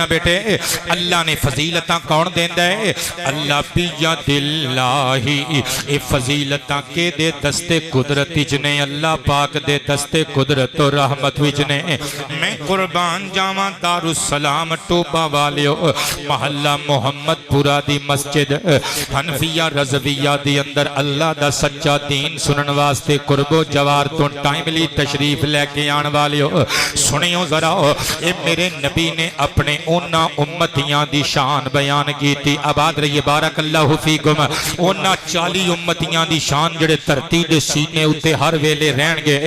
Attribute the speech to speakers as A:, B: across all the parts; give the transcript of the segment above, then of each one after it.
A: بیٹے اللہ نے فضیلتاں کون دیندا ہے؟ اللہ بیاد اللہ اے فضیلتاں کے دے دستے قدرت وچ نے، اللہ پاک دے دستے قدرت و رحمت وچ نے۔ میں قربان جاواں دارالسلام ٹوبا والیو محلہ محمد پورا دی مسجد حنفیہ رضویہ دی اندر اللہ دا سچا دین سنن واسطے قرب و جوار تو ٹائملی تشریف لے کے آن والیو سنیو ذرا، اے میرے نبی نے اپنے اونا امتیاں دی شان بیان کی تھی۔ آباد رہیے بارک اللہ فیکم۔ اونا 40 امتیاں دی شان جڑے دھرتی دے سینے اتے ہر ویلے رہن گے،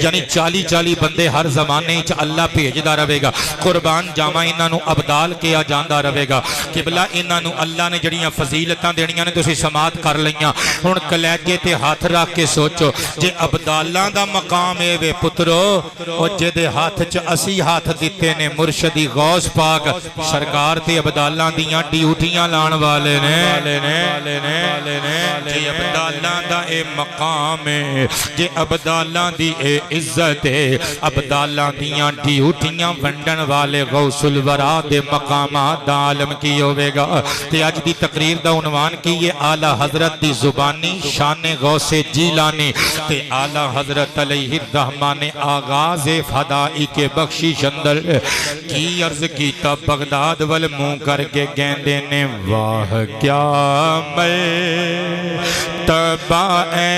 A: یعنی 40 بندے ہر زمانے چ اللہ بھیجدا رہے گا۔ قربان جاواں انہاں نو ابدال کیا جاندا رہے گا۔ قبلہ انہاں نو اللہ نے جڑیاں فضیلتاں دینیاں نے تسی سماعت کر لیاں، ہن کلیجے تے ہاتھ رکھ کے سوچو جے ابدالاں دا مقام اے وے پترو، او جے دے ہاتھ چ اسی ہاتھ دتے نے مرشدی غوث پاک سرکار تے عبداللہ دیاں ڈیوٹیاں لان والے نے۔ جے عبداللہ دا اے مقام ہے، جے عبداللہ دی اے عزت ہے، عبداللہ دیاں ڈیوٹیاں ونڈن والے غوث الورا دے مقامات دا عالم کی ہوئے گا۔ تے آج دی تقریر دا عنوان کی یہ اعلی حضرت دی زبانی شان غوث جیلانی تے اعلی حضرت علیہ الرحمن آغاز فدائی کے بخشش اندر کی عرض کی تا بغداد والموں کر کے گیندے نے واہ کیا مرتبہ اے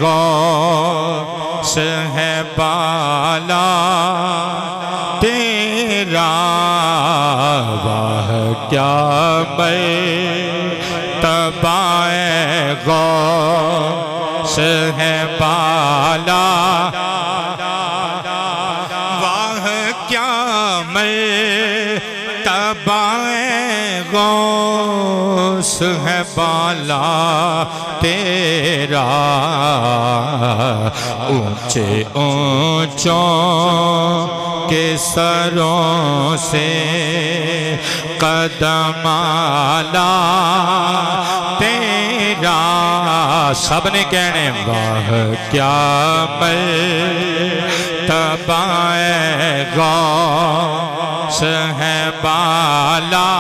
A: غوث ہے بالا تیرا، واہ کیا مرتبہ اے غوث ہے بالا، غوث ہے بالا تیرا، اونچے اونچوں کے سروں سے قدم اعلیٰ تیرا، سب نے کہنے واہ کیا مرتبہ اے غوث ہے بالا،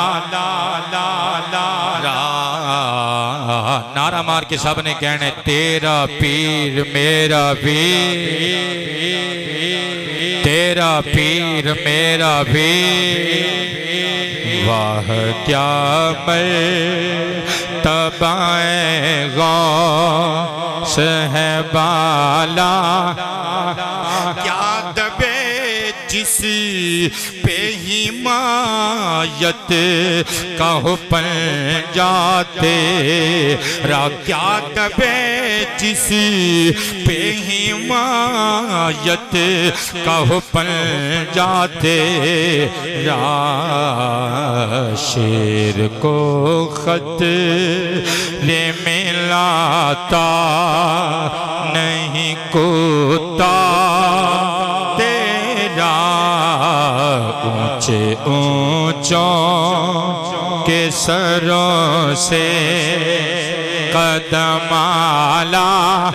A: نعرہ مار کے سب نے کہنے تیرا پیر میرا پیر، تیرا پیر میرا پیر، واہ کیا مرتبہ اے غوث ہے بالا، کیا دبے جس پہ حمایت کا حکم جاتے را، کیا دبے جس پہ حمایت کا حکم جاتے را، شیر کو خط لے ملاتا نہیں کتا تیرا، اونچے اونچوں کے سروں سے قدم اعلیٰ،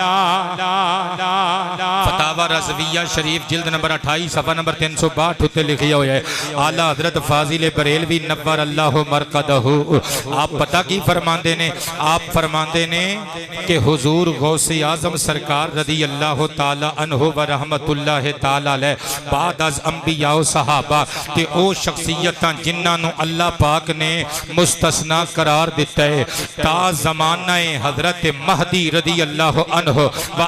A: فتاوی رضویہ شریف جلد نمبر 28 صفحہ نمبر 362 ہوتے لکھیا ہویا ہے۔ اعلیٰ حضرت فاضل بریلوی نور اللہ مرقدہ آپ پتہ کی فرماندے نے؟ آپ فرماندے نے کہ حضور غوث اعظم سرکار رضی اللہ تعالیٰ عنہ و رحمت اللہ تعالیٰ علیہ بعد از انبیاء و صحابہ تے او شخصیتاں جنہاں نو اللہ پاک نے مستثنی قرار دیتا ہے تا زمانہ حضرت مہدی رضی اللہ عنہ و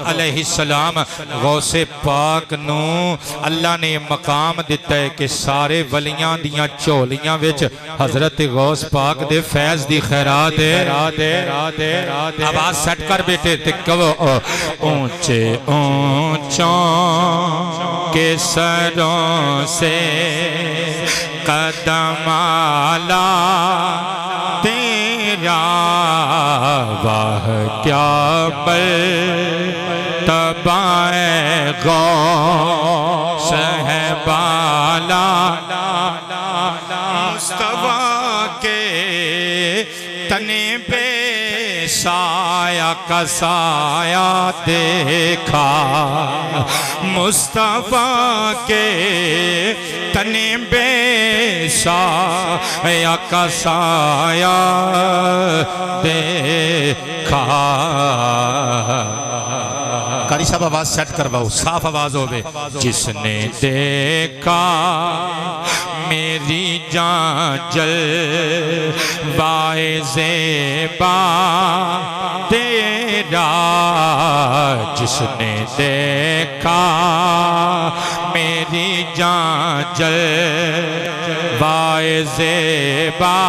A: علیہ السلام، غوث پاک نو اللہ نے مقام دیتا ہے کہ سارے ولیاں دیاں چولیاں وچ حضرت غوث پاک دے فیض دی خیرات ہے۔ آواز سٹ کر بیٹے تکو، اونچے اونچوں کے سروں سے قدم اعلیٰ تیرا، واہ کیا مرتبہ اے غوث ہے بالا، مصطفیٰ کے تنے پہ سایہ کا سایہ دیکھا مصطفیٰ کے تنے بے سایہ کا سایہ دیکھا۔ قاری صاحب آواز سیٹ کرواؤ، صاف آواز ہوئے۔ جس نے دیکھا میری جان جلوائے زیبا تیرا، جس نے دیکھا میری جان جلوائے زیبا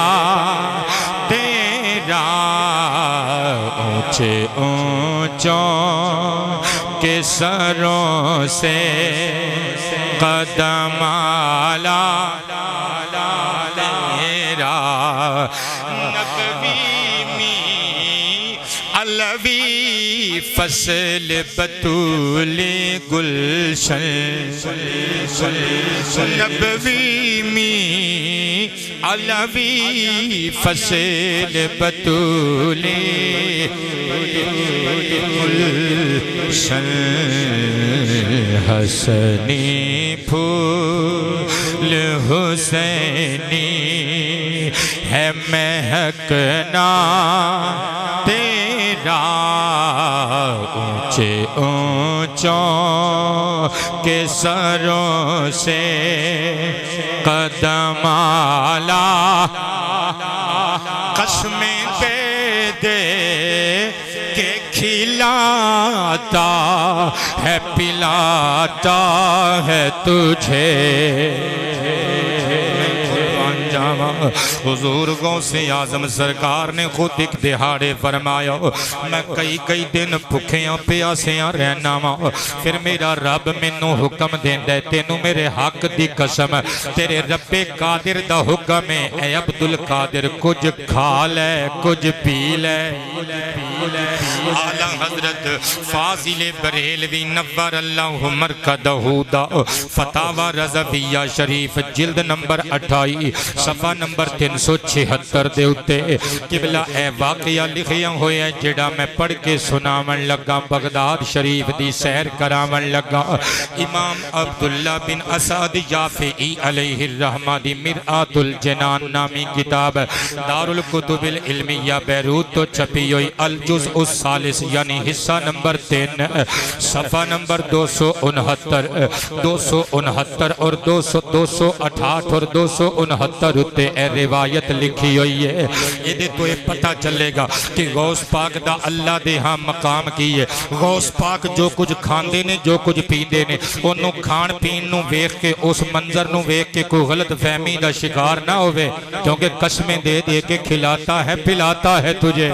A: تیرا، اونچے اونچوں کے سروں سے قدم آلا تیرا، نبوی می علوی فصل بطول گلشن، نبوی می علوی فصل بطول گلشن، حسنی پھول حسینی ہے مہکنا تیرا، اونچے اونچوں کے سروں سے قدم آلا، قسمیں دے دے کہ کھلاتا ہے پلاتا ہے تجھے، حضور غوث اعظم سرکار نے خود ایک دہاڑے فرمایا میں کئی دن بھوکیاں پیاسیاں رہنا وا، پھر میرا رب مینوں حکم دیندا ہے تینوں میرے حق دی قسم تیرے رب قادر دا حکم ہے اے عبد القادر کچھ کھا لے کچھ پی لے۔ اعلیٰ حضرت فاضل بریلوی نور اللہ مرکزہ دا فتاوی رضویہ شریف جلد نمبر 28 صفحہ نمبر 376 دے اتے قبلہ اے واقعہ لکھیاں ہوئے ہیں جڑا میں پڑھ کے سناون لگا، بغداد شریف دی سیر کراون لگا۔ امام عبداللہ بن اسد یافعی علیہ الرحمہ دی مرآت الجنان نامی کتاب دار الکتب العلمیہ بیروت تو چھپی ہوئی الجزء الثالث یعنی حصہ نمبر 3 صفحہ نمبر 269 اور 268 اور 269 اتے اے روایت لکھی ہوئی ہے۔ یہ تو یہ پتہ چلے گا کہ غوث پاک دا اللہ دے ہاں مقام کی ہے۔ غوث پاک جو کچھ کھاندے نے جو کچھ پیندے نے انہوں کھان پین نو ویکھ کے اس منظر نو ویکھ کے کوئی غلط فہمی دا شکار نہ ہوئے، کیونکہ قسمیں دے دے کے کھلاتا ہے پلاتا ہے تجھے۔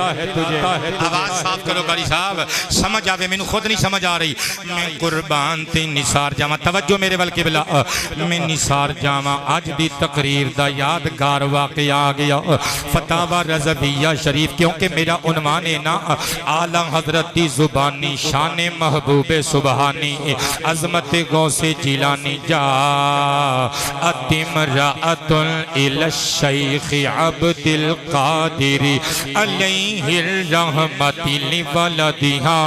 A: آواز صاف کرو قاری صاحب سمجھ آوے، میں خود نہیں سمجھ آ رہی۔ میں قربان تے نثار جاواں، توجہ میرے ول قبلہ، میں نثار جاواں آج دی تقریر دا یادگار واقعہ آ گیا فتاوی رضویہ شریف، کیونکہ میرا عنوان ہے نا اعلیٰ حضرت دی زبانی شان محبوب سبحانی عظمت غوث جیلانی جا امرأۃ الی الشیخ عبد القادر علیہ الرحمۃ لولدہا،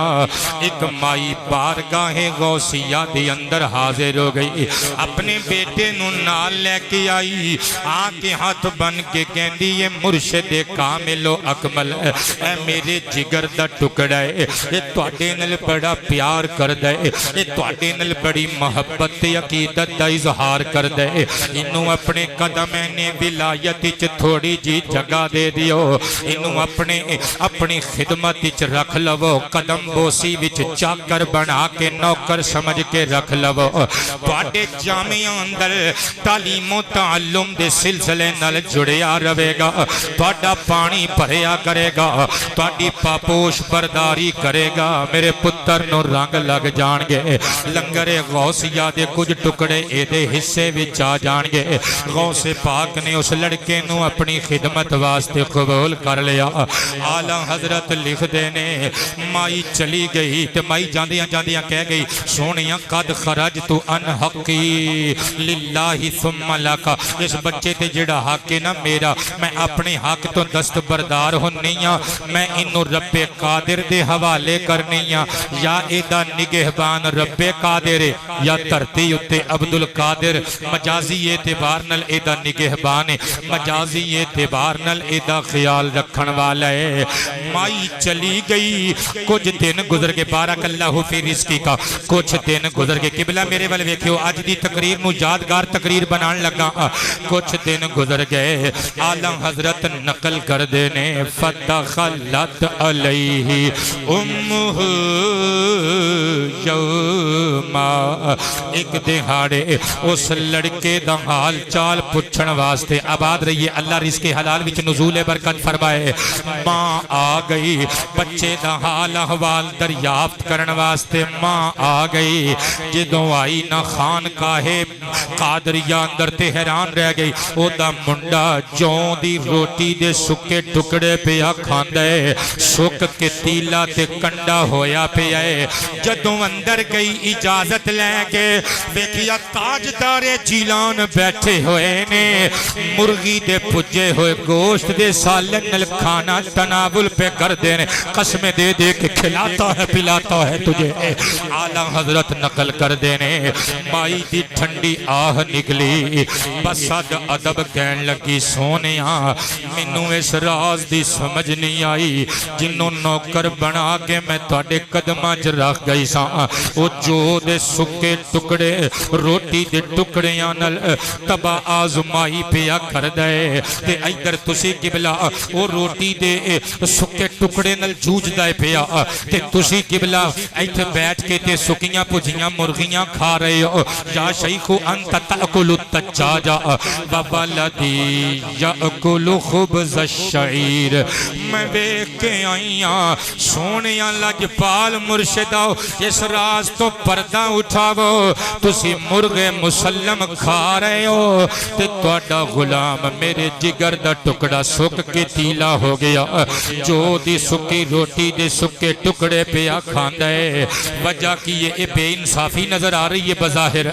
A: ایک مائی بارگاہ غوثیہ دے اندر حاضر ہو گئی، اپنے بیٹے نو نال لے کے آئی، آنکھ ہاتھ بن کے کہندی یہ مرشد کامل و اکمل اے میرے جگر دا ٹکڑا ہے، یہ تواڈے نال بڑا پیار کردا ہے، یہ تواڈے نال بڑی محبت عقیدت دا اظہار کردا ہے، انہوں اپنے قدمین ولایت وچ تھوڑی جی جگہ دے دیو، انہوں اپنی خدمت وچ رکھ لو، قدم بوسی وچ چاکر بنا کے نوکر سمجھ کے رکھ لو، تواڈے جامعہ اندر تعلیم و تعلم دے سلسلے نال جڑیا رہے گا، تواڈا پانی بھریا کرے گا، تواڈی پاپوش برداری کرے گا، میرے پتر نو رنگ لگ جان گے، لنگر غوثیہ دے کچھ ٹکڑے اے دے حصے وچ آ جان گے۔ غوث پاک نے اس لڑکے نو اپنی خدمت واسطے قبول کر لیا۔ اعلیٰ حضرت لکھ دینے مائی چلی گئی تے مائی جاندیاں کہہ گئی سونیاں قد خرجت عن حقی للہ ثم لکا، یہ اس بچے تے جڑا حق ہے نا میرا میں اپنے حق تو دستبردار ہونی ہاں میں انہوں رب قادر دے حوالے کرنی ہاں یا ایدہ نگہبان رب قادر یا دھرتی اتے عبدالقادر مجازی اعتبار نل ایدہ نگہبان مجازی اعتبار نل ایدہ خیال رکھن والا ہے مائی چلی گئی کچھ دن گزر کے بارک اللہ فی رزقی کا کچھ دن گزر کے قبلہ میرے والے ویکھیو آج دی تقریر نو یادگار تقریر بنان لگا کچھ دن گزر گئے عالم حضرت نقل کر دینے فدخلت علیہ امہ یوما ایک دہاڑے اس لڑکے دا حال چال پچھن واسطے آباد رہیے اللہ رزق حلال وچ نزول برکت فرمائے ماں آ گئی بچے دا حال احوال دریافت کرن واسطے ماں آ گئی جدوں آئی نہ خان کاہے قادریہ اندر تے حیران رہ گئی او دا منڈا جوں دی روٹی دے سکے ٹکڑے پیا کھاندے سک کے تیلا تے کنڈا ہویا پیا جدوں اندر گئی اجازت لے کے بیکھیا تاجدار جیلان بیٹھے ہوئے نے مرغی دے پجے ہوئے گوشت دے سالن نل کھانا تناول پہ کر دینے قسمیں دے دے کے کھلاتا ہے پلاتا ہے تجھے اعلیٰ حضرت نقل کر دینے مائی دی ٹھنڈی آہ نکلی بسد ادب کہن لگی سونیاں منوں اس راز دی سمجھ نہیں آئی جنوں نوکر بنا کے میں تواڈے قدماں چ رکھ گئی ساں او جو دے سکے ٹکڑے روٹی دے ٹکڑیاں نل تبا آزمائی پیا کر دے تے ادھر تسی قبلہ او روٹی دے سکے ٹکڑے نل جوج دے پیا تے تسی قبلہ ایتھے بیٹھ کے تے سکیاں پجیاں مرغیاں کھا رہے ہو یا شیخ انت تأکل التجاج وبلدی یأکل خبز الشعیر میں بیک کے آئیاں سونیاں لجپال مرشداؤ اس راز تو پردہ اٹھاو تسی مرغ مسلم کھا رہے ہو تے توڑا غلام میرے جگر دا ٹکڑا سک کے تیلا ہو گیا جو دی سکی روٹی دے سکے ٹکڑے پیا کھاندہ ہے وجہ کی یہ بے انصافی نظر آ رہی ہے بظاہر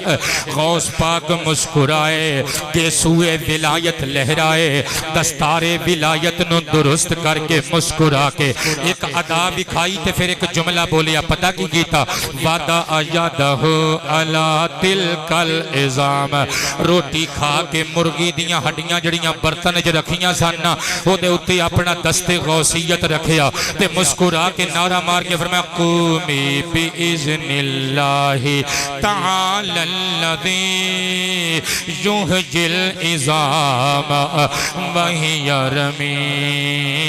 A: غوث پاک مسکرائے گیسوئے ولایت لہرائے دستار ولایت نو درست کر کے مسکرا کے ایک ادا بکھائی تے پھر ایک جملہ بولیا پتہ کی گیتا وعدہ آیادہ علا تلکل ازام روٹی کھا کے مرغی دیاں ہڈیاں جڑیاں برتن جو رکھیاں ساننا وہ دے اتے اپنا دست غوثیت رکھیا تے مسکرا کے نعرہ مار کے فرمایا قومی بِإِذْنِ اللَّهِ تَعَالَى الَّذِي يُحْيِي الْعِظَامَ وَهِيَ رَمِيمٌ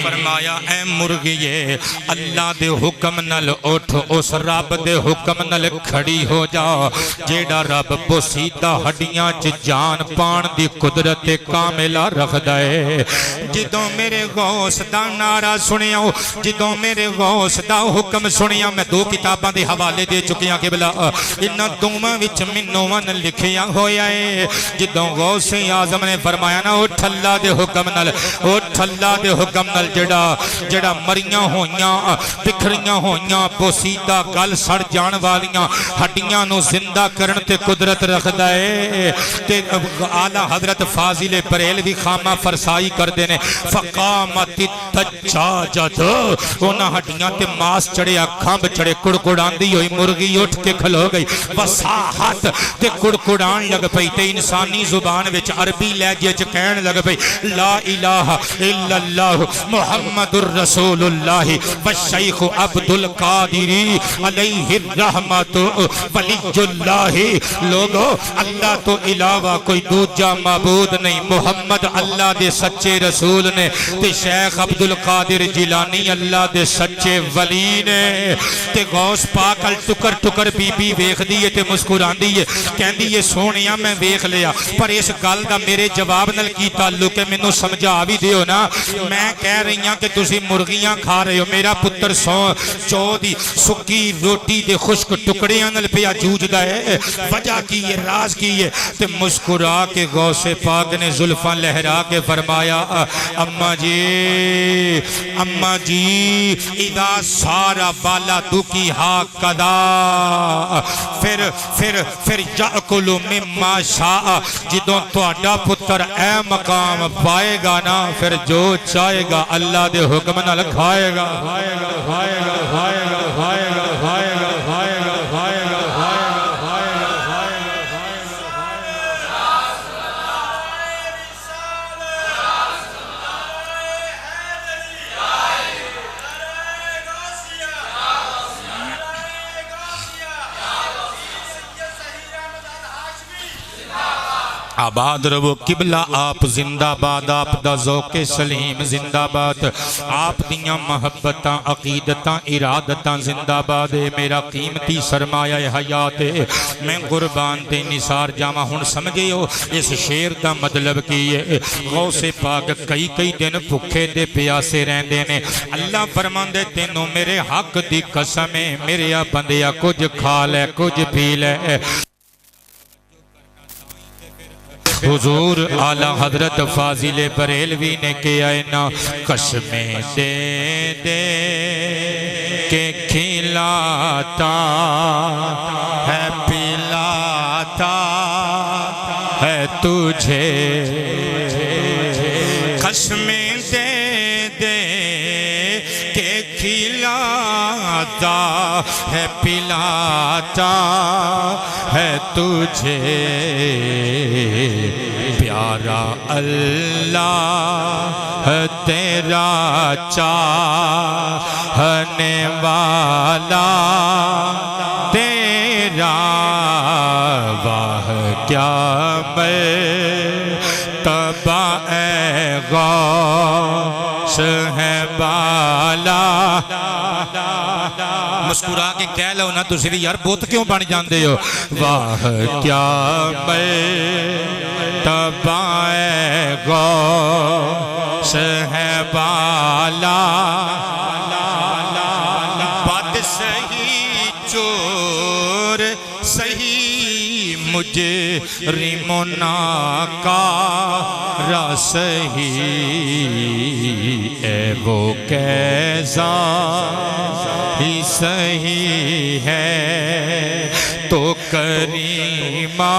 A: فرمایا اے مرغیے اللہ دے حکم نل اٹھ اس رب دے حکم نل کھڑی ہو جا جیڑا رب بسیدہ ہڈیاں چ جان پان دی قدرت کاملہ رکھ دے جدوں میرے غوث دا نعرہ سنیا جدوں میرے غوث دا حکم سنیا میں دو کتاباں دے حوالے دے چکیاں قبلہ انہاں دوواں وچ منوں لکھیا ہویا ہے جدوں غوث اعظم نے فرمایا نا اٹھ اللہ دے حکم نل اٹھ اللہ دے حکم نل جڑا مریاں ہویاں بکھریاں ہویاں بوسیدہ گل سڑ جان والیاں ہڈیاں نو زندہ کرن تے قدرت رکھدا ہے تے اعلیٰ حضرت فاضل بریلوی خامہ فرسائی کر دینے فقامت التجاجت انہاں ہڈیاں تے ماس چڑھے کھمب چڑھے کڑکڑاندی ہوئی مرغی اٹھ کے کھلو گئی وساحت تے کڑکڑان لگ پئی تے انسانی زبان وچ عربی لہجے چ کہن لگ پئی لا الہ الا اللہ محمد الرسول اللہ والشیخ عبدالقادری علیہ الرحمت ولی اللہ لوگو اللہ تو علاوہ کوئی دوجہ معبود نہیں محمد اللہ دے سچے رسول نے تے شیخ عبدالقادر جیلانی اللہ دے سچے ولی نے تے غوث پاک ال ٹکر ٹکر بی بی ویخ دیئے تے مسکران دیئے کہن دیئے سونیاں میں ویخ لیا پر اس گل دا میرے جواب نل کی تعلق ہے میں نو سمجھا بھی دیو نا میں کہہ رہی ہاں کہ تسی مرغی ملغیاں کھا رہے ہو میرا پتر سو چو دی سکی روٹی دے خشک ٹکڑیاں نل پیا جوجدا ہے وجہ کی ہے راز کی ہے تے مسکرا کے غوث پاک نے زلفاں لہرا کے فرمایا اماں جی اذا سارا بالا دکی ہا کدا پھر یاکل مما شاء جدوں تہاڈا پتر اے مقام پائے گا نا پھر جو چاہے گا اللہ دے حکم نال کھائے گا آباد رہو قبلہ آپ زندہ باد آپ دا ذوق سلیم زندہ باد آپ دیاں محبتاں عقیدتاں ارادتاں زندہ باد میرا قیمتی سرمایہ حیات میں قربان تے نثار جاواں ہن سمجھے ہو اس شعر دا مطلب کی ہے غوث پاک کئی دن بھکھے دے پیاسے رہندے نے اللہ فرماندے تینوں میرے حق دی قسم ہے میرے بندیا کچھ کھا لے کچھ پی لے حضور اعلی حضرت فاضل بریلوی نے کیا نا قسمیں دے دے کہ کھلاتا ہے پلاتا ہے تجھے قسمیں دے دے کہ کھلاتا ہے پلاتا ہے تجھے پیارا اللہ تیرا چاہنے والا تیرا واہ کیا مرتبہ اے غوث ہے بالا مسکرا کے کہہ لو نا تسی بھی یار بہت کیوں بن جاندے ہو واہ کیا مرتبہ اے غوث ہے بالا بات صحیح چور صحیح مجھے ریمونا کا صحیح اے وہ کیسا ہی صحیح ہے تو کریمہ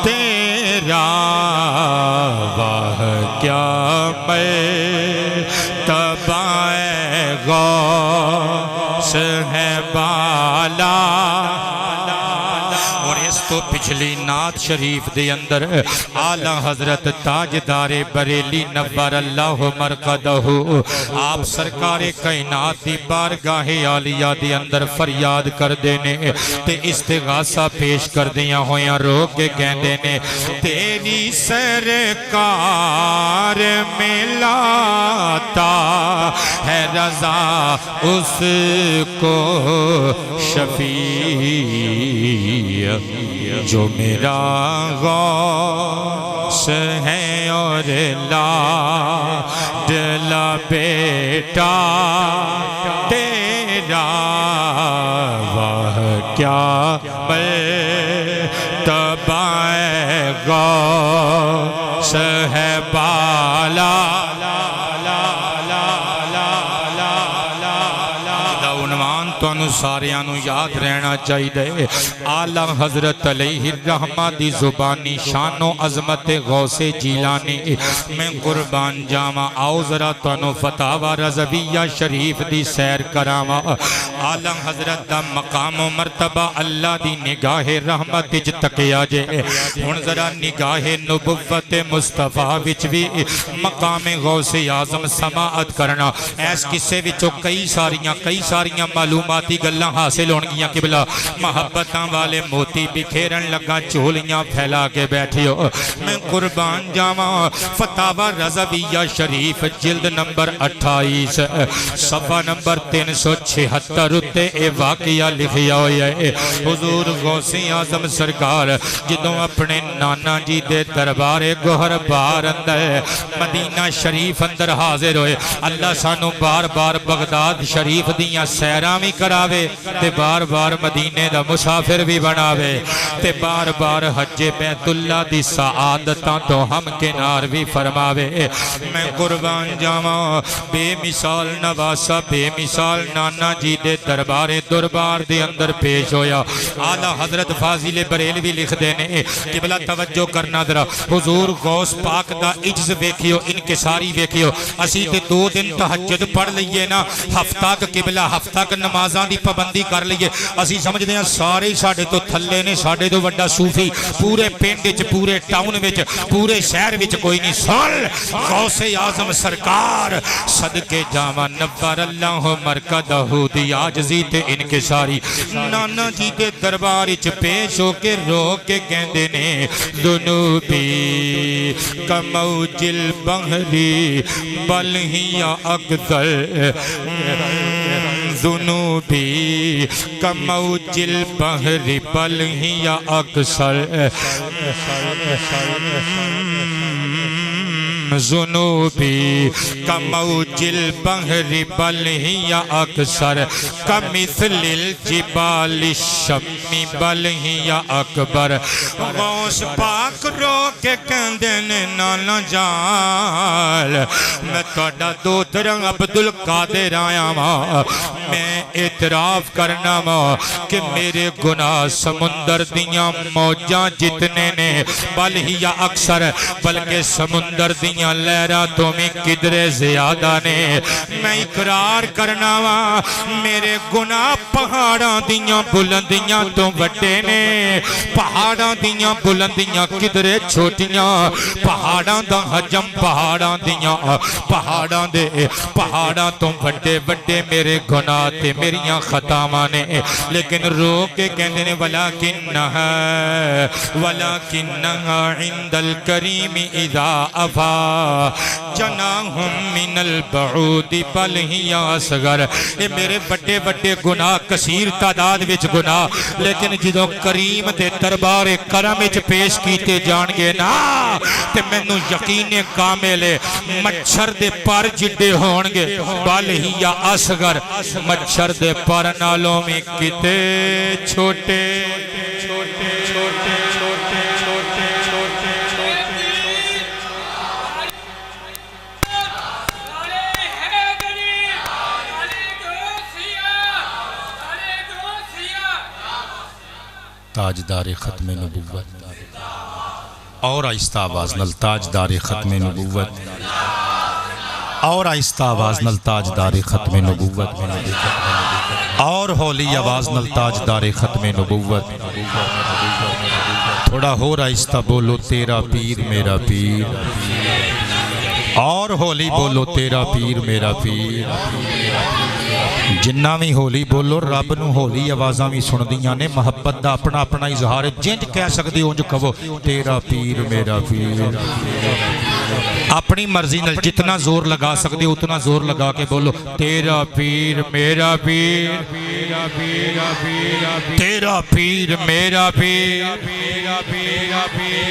A: تیرا واہ کیا مرتبہ اے غوث ہے بالا اور اس تو پچھلی نعت شریف دے اندر اعلی حضرت تاجدار بریلی نور اللہ مرقدہ آپ سرکار کائنات دی بارگاہ عالیہ دے اندر فریاد کر دینے تے استغاثہ پیش کر دیاں ہویاں رو کے کہندے نے تیری سرکار میں لاتا ہے رضا اس کو شفیع جو میرا غوث ہے اور لاڈلا بیٹا تیرا واہ کیا مرتبہ اے غوث ہے بالا تانوں ساریانوں یاد رہنا چاہیے اعلی حضرت علیہ الرحمہ دی زبانی شان و عظمت غوث جیلانی میں قربان جاواں آؤ ذرا تانوں فتاوی رضویہ شریف دی سیر کراواں اعلی حضرت دا مقام و مرتبہ اللہ دی نگاہ رحمت وچ تکیا جے ہن ذرا نگاہ نبوت مصطفیٰ وچ بھی مقام غوث اعظم سماعت کرنا اس قصے وچوں کئی ساریاں معلوماتی دی گلاں حاصل ہون گیاں قبلہ محبتاں والے موتی بکھیرن لگا چولیاں پھیلا کے بیٹھی ہو میں قربان جاواں فتاوی رضویہ شریف جلد نمبر 28 صفحہ نمبر 376 اتے اے واقعہ لکھیا ہویا ہے حضور غوث اعظم سرکار جدوں اپنے نانا جی دے دربار گوہر بار اندر مدینہ شریف اندر حاضر ہوئے اللہ سانو بار بار بغداد شریف دیاں سیراں بھی کراوے تے بار بار مدینے دا مسافر بھی بناوے تے بار بار حج بیت اللہ دی سعادتاں تو ہم کنار بھی فرماوے میں قربان جاواں بے مثال نواسا بے مثال نانا جی دے دربار دے اندر پیش ہویا اعلیٰ حضرت فاضل بریلوی لکھ دینے قبلہ توجہ کرنا درہ حضور غوث پاک دا عجز ویکھیو انکساری ویکھیو اسی تے 2 دن تہجد پڑھ لئیے نا ہفتہ کا قبلہ ہفتہ کا نمازاں دی پابندی کر لئیے اسی سمجھ دیں سارے ساڑھے تو تھلے نے ساڑھے تو وڈا صوفی پورے پینڈ پورے ٹاؤن وچ پورے شہر وچ کوئی نہیں سن غوث اعظم سرکار صدقے جاواں نور اللہ مرکزہ دی عاجزی تے انکساری نانا جی دے دربار وچ پیش ہو کے رو کے کہندے نے ذنوبی کموج البحری بل ہی اکثر ذنوبی کموج البحری بل ہی اکثر ذنوبی کموج البحر بل ہی اکثر کمثل الجبال الشم بل ہی اکبر غوث پاک رو کے کہندے نے نانا جان میں توڑا دوتر عبدالقادر آیا ماں میں اعتراف کرنا ماں کہ میرے گناہ سمندر دیاں موجاں جتنے نے بل ہی اکثر بلکہ سمندر دیاں لہرہ تو میں کدرے زیادہ نے میں اقرار کرنا وا میرے گناہ پہاڑاں دیاں بلندیاں تو وڈے نے پہاڑاں دیاں بلندیاں کدرے چھوٹیاں پہاڑاں دا حجم پہاڑاں تو وڈے وڈے میرے گناہ تے میریاں خطاواں نے لیکن رو کے کہندے نے ولیکنہا عند الکریم اذا افا جناہم من البعود بل ہی اصغر اے میرے بڑے بڑے گناہ کثیر تعداد وچ گناہ لیکن جدوں کریم دے دربار کرم وچ پیش کیتے جان گے نا تے مینوں یقین کامل ہے مچھر دے پر جڈے ہون گے بل ہی اصغر مچھر دے پر نالوں میں کتے چھوٹے
B: تاجدار ختم نبوت اور آہستہ آواز نل تاجدار ختم نبوت اور آہستہ آواز نل تاجدار ختم نبوت اور ہولی آواز نل تاجدار ختم نبوت تھوڑا ہو آہستہ بولو تیرا پیر میرا پیر اور ہولی بولو تیرا پیر میرا پیر جنہ بھی ہولی بولو رب نو ہولی آوازاں بھی سن دیاں نے محبت دا اپنا اپنا اظہار جنج کہہ سکتے ہو جو کہو تیرا پیر میرا پیر اپنی مرضی نل جتنا زور لگا سکتے اتنا زور لگا کے بولو تیرا پیر میرا پیر تیرا پیر میرا پیر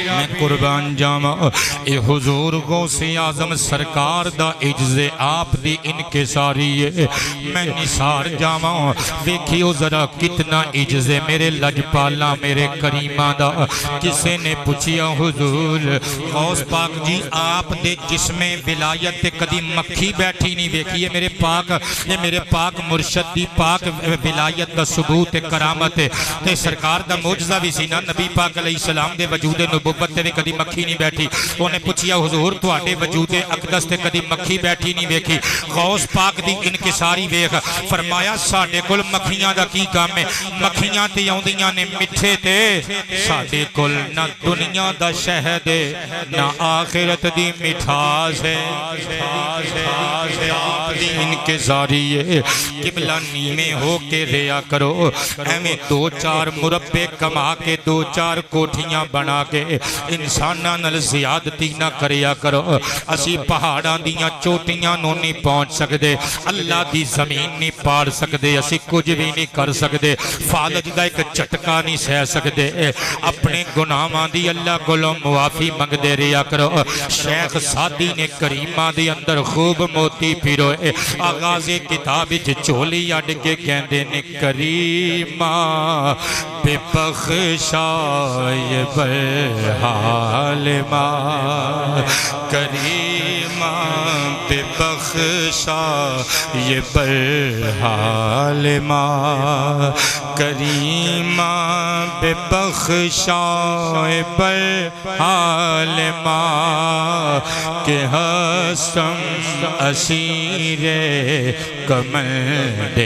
B: میں قربان جاواں اے حضور غوث اعظم سرکار دا عجز آپ دی انکساری ہے میں نثار جاواں دیکھیو ذرا کتنا عجز ہے میرے لجپالا میرے کریمہ دا کسے نے پوچھیا حضور غوث پاک جی آپ دے جسم ولایت تے کدی مکھی بیٹھی نہیں دیکھی یہ میرے پاک مرشد دی پاک ولایت دا ثبوت کرامت تے سرکار دا معجزہ بھی سی نا نبی پاک علیہ السلام دے وجود نبوت تے
A: بھی کدی مکھی نہیں بیٹھی انہیں پوچھیا حضور تواڈے وجود اقدس تے کدی مکھی بیٹھی نہیں ویکھی غوث پاک دی انکساری ویکھ فرمایا ساڈے کول مکھیاں دا کی کام ہے مکھیاں تے آوندیاں نے مٹھے تے ساڈے کول نہ دنیا دا شہد ہے نہ آخرت دی مٹھاس ہے دی انکساری ہے قبلہ نیمے ہو کے ریا کرو ایویں دو چار مربے کما کے دو چار کوٹھیاں بنا کے انساناں نال زیادتی نہ کریا کرو اسی پہاڑاں دیاں چوٹیاں نوں نہیں پہنچ سکدے اللہ دی زمین نہیں پاڑ سکدے اسی کچھ بھی نہیں کر سکدے فالج دا ایک چٹکا نہیں سہ سکدے اپنے گناہاں دی اللہ کولوں معافی منگدے رہیا کرو شیخ سادی نے کریمہ دی اندر خوب موتی پیروئے آغاز کتاب چولی اڈ کے کہندے نے کریمہ بے بخشائے برحال ماں کریمہ بے بخشائے برحال ماں کریمہ بے بخشائے برحال ماں کہ ہستم اسیر کمند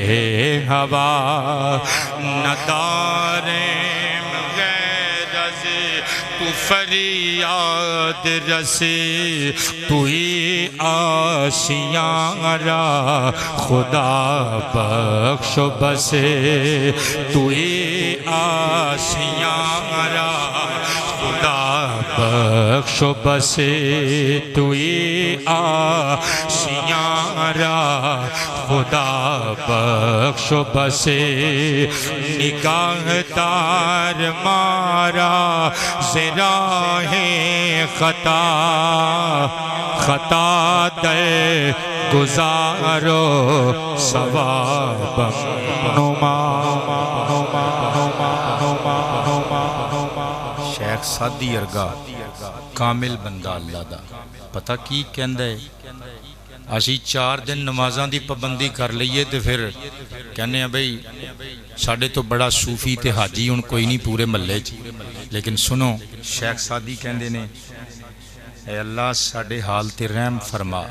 A: ہوا نداریں غیر از تو فریاد رسے تو ہی آشیاں را خدا بخش و بسے تو ہی آشیاں را خدا بخش و بسے تو ہی آشیاں را خدا بخش و بسے نگاہ دار مارا زراہ خطا خطا در گزارو ثواب نما
B: شیخ سادی ارگا کامل بندہ اللہ دا پتہ کی کہندہ ہے اسی 4 دن نمازاں دی پابندی کر لئیے تے پھر کہنے ہیں بھئی ساڑھے تو بڑا صوفی تے حاجی ان کوئی نہیں پورے ملے چی لیکن سنو شیخ سادی کہندے نے اے اللہ ساڑھے حال تے رحم فرما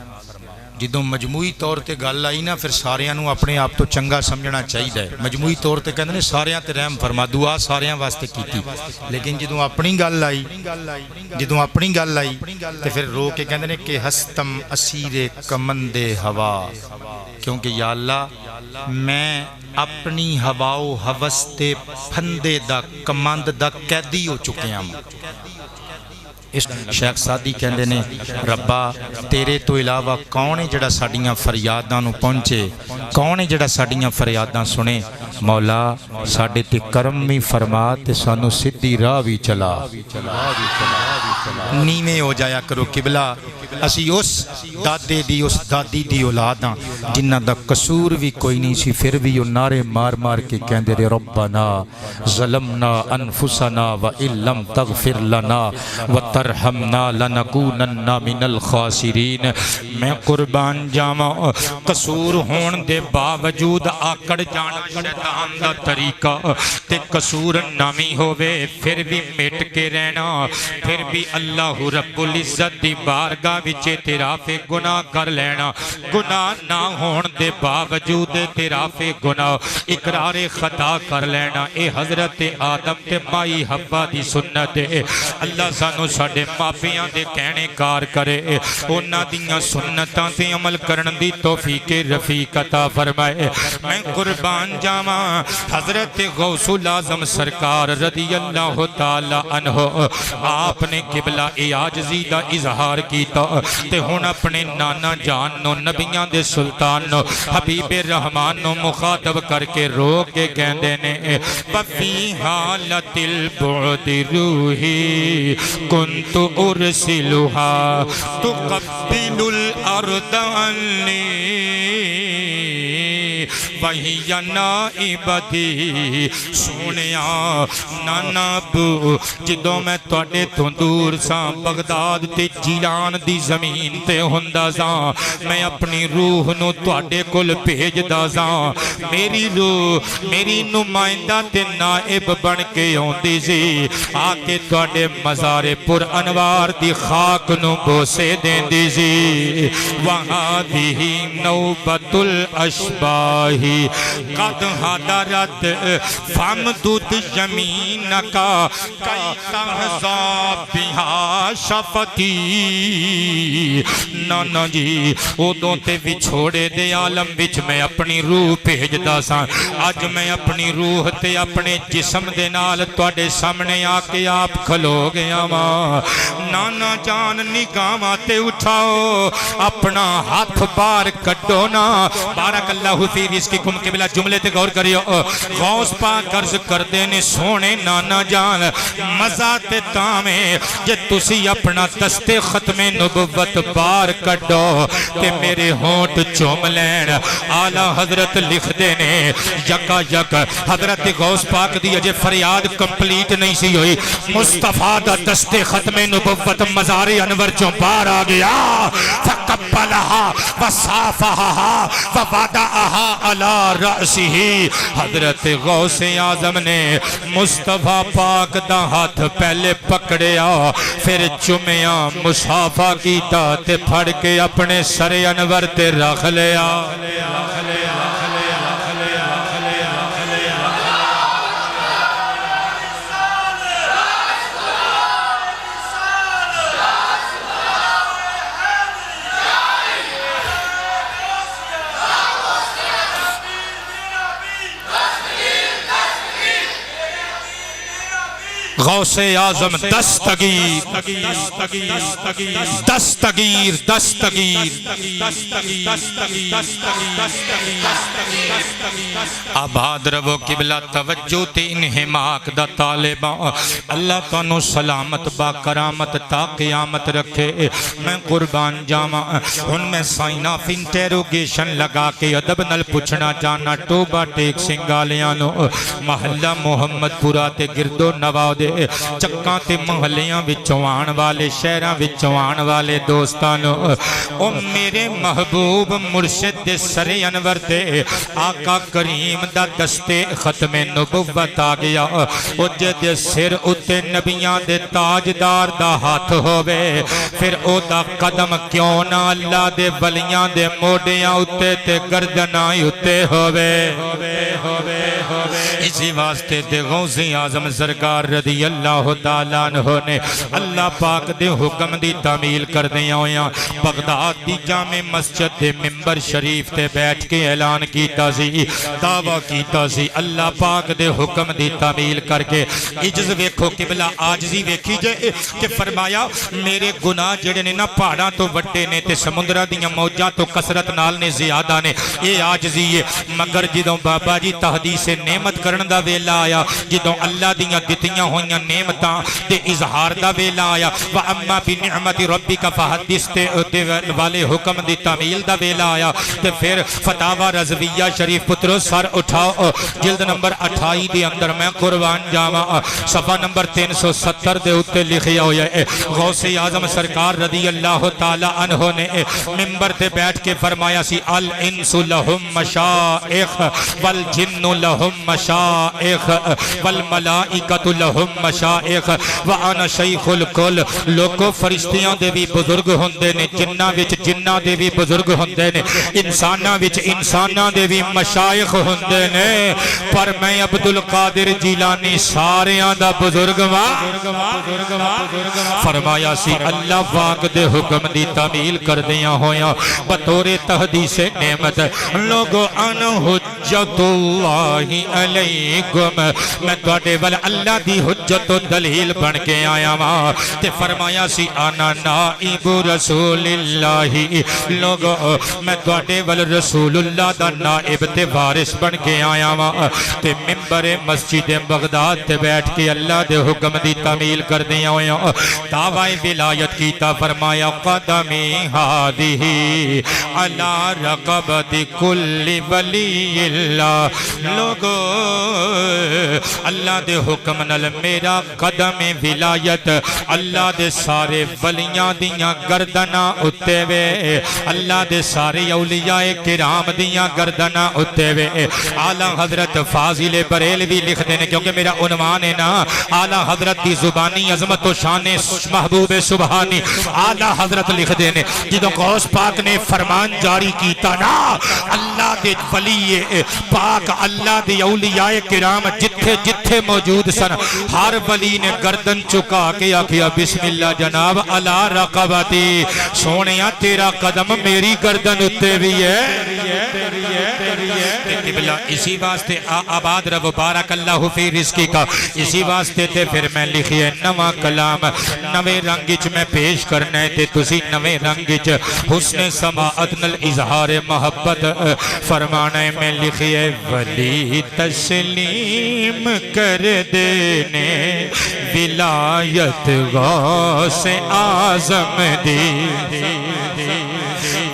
B: جدوں مجموعی طور تے گل آئی نا پھر ساریاں نو اپنے آپ تو چنگا سمجھنا چاہیے ہے مجموعی طور تے کہندے نے ساریاں تے رحم فرما دعا ساریاں واسطے کیتی لیکن جدوں اپنی گل آئی تے پھر رو کے کہندے نے کہ ہستم اسیر کمند ہوا کیونکہ یا اللہ میں اپنی ہوا و ہوس تے پھندے دا کمند دا قیدی ہو چکے ہیں شیخ سادی کہندے نے ربا تیرے تو علاوہ کون ہے جڑا ساڑیاں فریاداں نو پہنچے کون ہے جڑا ساڑیاں فریاداں سنے مولا ساڑے تے کرم بھی فرما تے سانو سدھی راہ بھی چلا نیمے ہو جایا کرو قبلہ اسی اس دادے دی اس دادی دی اولاداں جنہ دا قصور بھی کوئی نہیں سی پھر بھی نعرے مار مار کے کہندے رے ربنا ظلمنا انفسنا وَإِن لَمْ تَغْفِرْ لَنَا وَتَرْحَمْنَا لَنَكُونَنَّ مِنَ الْخَاسِرِينَ میں قربان جاواں قصور ہون دے باوجود آکڑ جان شیطان دا طریقہ تے قصور نامی ہووے پھر بھی مٹ کے رہنا پھر بھی اللہ رب العزت دی بارگاہ وچ اعتراف گناہ کر لینا گناہ نہ ہون دے باوجود اعتراف گناہ اقرار خطا کر لینا اے حضرت آدم تے مائی حوا دی سنت ہے اللہ سانو ساڈے ماپیاں دے کہنے کار کرے انہاں دیاں سنتاں تے عمل کرن دی توفیق رفیق عطا فرمائے میں قربان جاواں حضرت غوث الاعظم سرکار رضی اللہ تعالی عنہ آپ نے قبلہ عاجزی دا اظہار کیتا تے ہن اپنے نانا جان نو نبیاں دے سلطان نو حبیب رحمان نو مخاطب کر کے رو کے کہندے نے وفی حالت البعد روحی کنت ارسلها تقبل الارض عنی وہی یا نائبتی سونیا نانا ابو جدوں میں تواڈے تو دور ساں بغداد تے جیلان دی زمین تے ہوندا ساں میں اپنی روح نو تواڈے کول بھیجدا ساں میری روح میری نمائندہ تے نائب بن کے آوندی سی آ کے تواڈے مزار پر انوار دی خاک نو بوسے دیندی سی وہادی نوبت الاشباح قد حضرت فامدد یمینکا کئی تحظی بہا شفتی نانا جی ادوں تے وچھوڑے دے عالم وچ میں اپنی روح بھیجدا ساں اج میں اپنی روح تے اپنے جسم دے نال تواڈے سامنے آ کے آپ کھلو گیا ماں نانا جان نگاہاں تے اٹھاؤ اپنا ہاتھ بار کڈو نا بارک اللہ فی رزقکم قبلہ جملے تے غور کریو غوث پاک عرض کردے نے سونے نانا جان مزہ تے تامیں جے تسی اپنا دست ختم نبوت بار کڈو تے میرے ہونٹ چوم لین اعلیٰ حضرت لکھ دے نے یکا یک حضرت غوث پاک دی اجے فریاد کمپلیٹ نہیں سی ہوئی مصطفیٰ دا دست ختم نبوت مزار انور چوں بار آ گیا فقبلہا وصافہا ووضعہا علی رأسہ حضرت غوث اعظم نے مصطفیٰ پاک دا ہاتھ پہلے پکڑیا پھر چمیا مصافہ کیتا تے پھڑ کے اپنے سر انور تے رکھ لیا غوث اعظم دستگیر دستگیر دستگیر آباد رو قبلہ توجہ تے انہماک دا طالبہ اللہ تانوں سلامت با کرامت تا قیامت رکھے میں قربان جاما ان میں سائن آف انٹیروگیشن لگا کے ادب نل پوچھنا جانا ٹوبا ٹیک سنگالیانو محلہ محمد پورا تے گردو نواو دے چکاں تے محلیاں وچوان والے شہراں وچوان والے دوستانو او میرے محبوب مرشد دے سر انور دے آقا کریم دا دستے ختم نبوت آ گیا او جد سر اتے نبیاں دے تاجدار دا ہاتھ ہووے پھر او دا قدم کیوں نہ اللہ دے ولیاں دے موڑیاں اتے تے گردناں اتے ہووے اسی واسطے دے غوث اعظم سرکار رضی اللہ تعالیٰ عنہ نے اللہ پاک دے حکم دی تعمیل کر دیا ہویا بغداد دی جامع مسجد دے ممبر شریف تے بیٹھ کے اعلان کیتا سی دعویٰ کیتا سی اللہ پاک دے حکم دی تعمیل کر کے عجز ویکھو قبلہ آجزی ویکھی جائے کہ فرمایا میرے گناہ جڑے نے نا پہاڑاں تو وڈے نے تے سمندرہ دیاں موجاں تو کسرت نال نے زیادہ نے یہ آجزی ہے مگر جدوں بابا جی تحدیث نعمت کرن دا ویلا آیا جدوں اللہ دیاں دتیاں ہویاں نعمتاں دے اظہار دا ویلا آیا وَأَمَّا بِنِعْمَةِ رَبِّكَ فَحَدِّثْ تے والے حکم دی تعمیل دا ویلا آیا تے پھر فتاوہ رضویہ شریف پترو سر اٹھاؤ جلد نمبر 28 دے اندر میں قربان جاواں صفحہ نمبر 370 دے اتے لکھیا ہویا ہے غوث اعظم سرکار رضی اللہ تعالی عنہ نے منبر تے بیٹھ کے فرمایا سی الانس لہم مشائخ والجن لہم مشائخ والملائکۃ لہم مشائخ وانا شیخ الکل لوگو فرشتیاں دے بھی بزرگ ہوندے نے جنہ وچ جنہ دے بھی بزرگ ہوندے نے انساناں وچ انساناں دے بھی مشائخ ہوندے نے پر میں عبدالقادر جیلانی ساریاں دا بزرگ فرمایا سی اللہ پاک دے حکم دی تعمیل کر دیا ہویا بطور تحدیث نعمت لوگو ان حجت اللہ علیکم میں تواڈے ول اللہ دی حجت و دلیل بن کے آیا ماں تے فرمایا سی انا نائب رسول اللہ لوگو میں تواڈے ول رسول اللہ دا نائب تے
A: وارث بن کے آیا وا تے منبر مسجد بغداد تے بیٹھ کے اللہ دے حکم دی تعمیل کر دیا ہویا دعوی ولایت کیتا فرمایا قدمی ہادی علی رقبت کل ولی اللہ لوگو اللہ دے حکم نال میرا قدم ولایت اللہ دے سارے ولیاں دیاں گردناں اتے وے اللہ دے سارے اولیاء کرام دیاں گردناں اتے وے اعلیٰ حضرت فاضل بریلوی لکھ دینے کیونکہ میرا عنوان ہے نا اعلیٰ حضرت دی زبانی عظمت و شان محبوب سبحانی اعلیٰ حضرت لکھ دینے جدو غوث پاک نے فرمان جاری کیتا نا اللہ دے ولی پاک اللہ دے اولیاء کرام جتھے جتھے موجود سن ہر ولی نے گردن چکا کے آکھیا بسم اللہ جناب علی رقبتی سونیا تیرا قدم میری گردن اتے بھی ہے قبلہ اسی واسطے آباد رب بارک اللہ فی رزقی کا اسی واسطے تے پھر میں لکھیے نواں کلام نوے رنگچ میں پیش کرنے تے تسی نوے رنگچ حسن سماعت نل اظہار محبت فرمانے میں لکھیے ولی تسلیم کر دینے ولایت غوث اعظم دی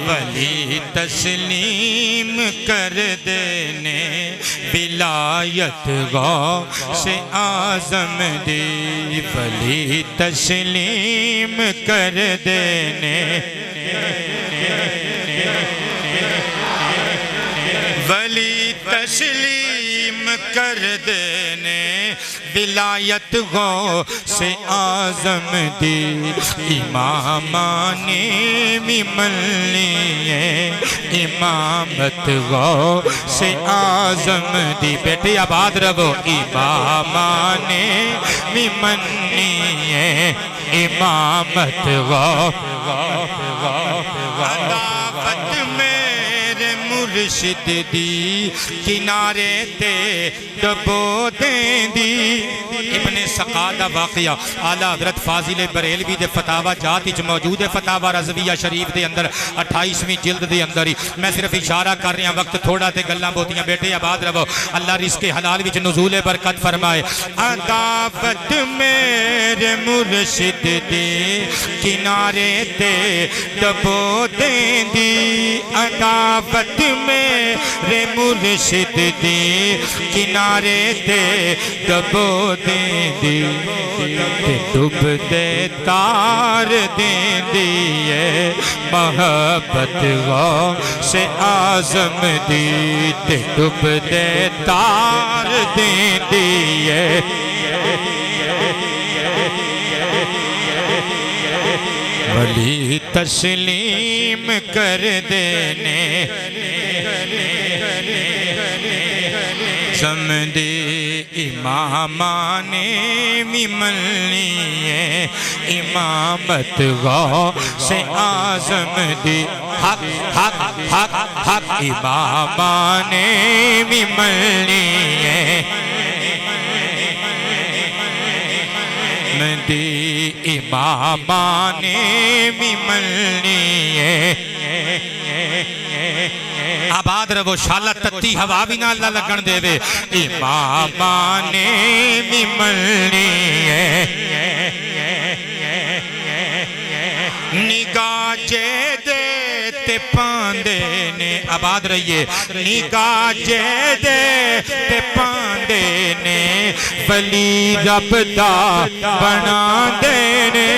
A: ولی تسلیم کر دینے ولایت غوث اعظم دی ولی تسلیم کر دینے ولی تسلیم کر دینے ولایت غوث اعظم دی امامان مملی امامت غوث اعظم دی بیٹے آباد رہو امامان مملی امامت غوث عداوت میرے مرشد دی کنارے تے دبو دیں دی ابن سقادہ واقعہ اعلیٰ حضرت فاضل بریلوی دے فتاوہ جات اچ موجود ہے فتاوہ رضویہ شریف دے اندر 28ویں جلد دے اندر ہی میں صرف اشارہ کر رہا وقت تھوڑا تے گلاں بہتیاں بیٹے آباد رہو اللہ رزق حلال وچ نزول برکت فرمائے عداوت میرے مرشد دے کنارے تے دبو دیں دی عداوت میرے مرشد دے کنارے تے دبو دیں دی ڈب دے تار دیں دیئے محبت غوث اعظم دی ڈب دے تار دیں دیئے ولی تسلیم کر دینے سمدی امامان مملی امامت غوث اعظم دی حق حق حق حق امامان مملی دی امامان مملی آباد رہو شالہ تتی ہوا بھی نہ اللہ لگن دے وے امامان مملی نگاہ جے دے تے پاندے نے آباد رہیے نگاہ جے دے تے پاندے نے ولی رب دا بنا دینے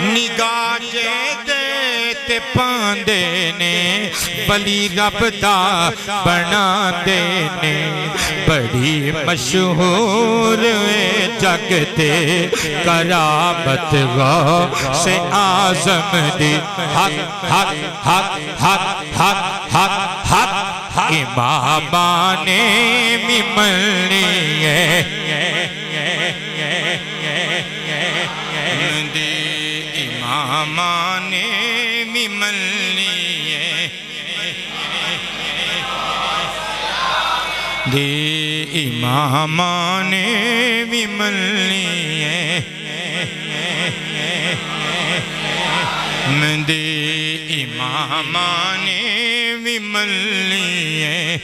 A: نگاہ جے دے تے پاندے نے ولی رب دا بنا دینے بڑی مشہور جگ تے کرامت غوث اعظم دی حق حق حق حق حق حق حق امامان مملی دی امامان مملی دی امامان مملی
B: مندے امامانے بھی ملیے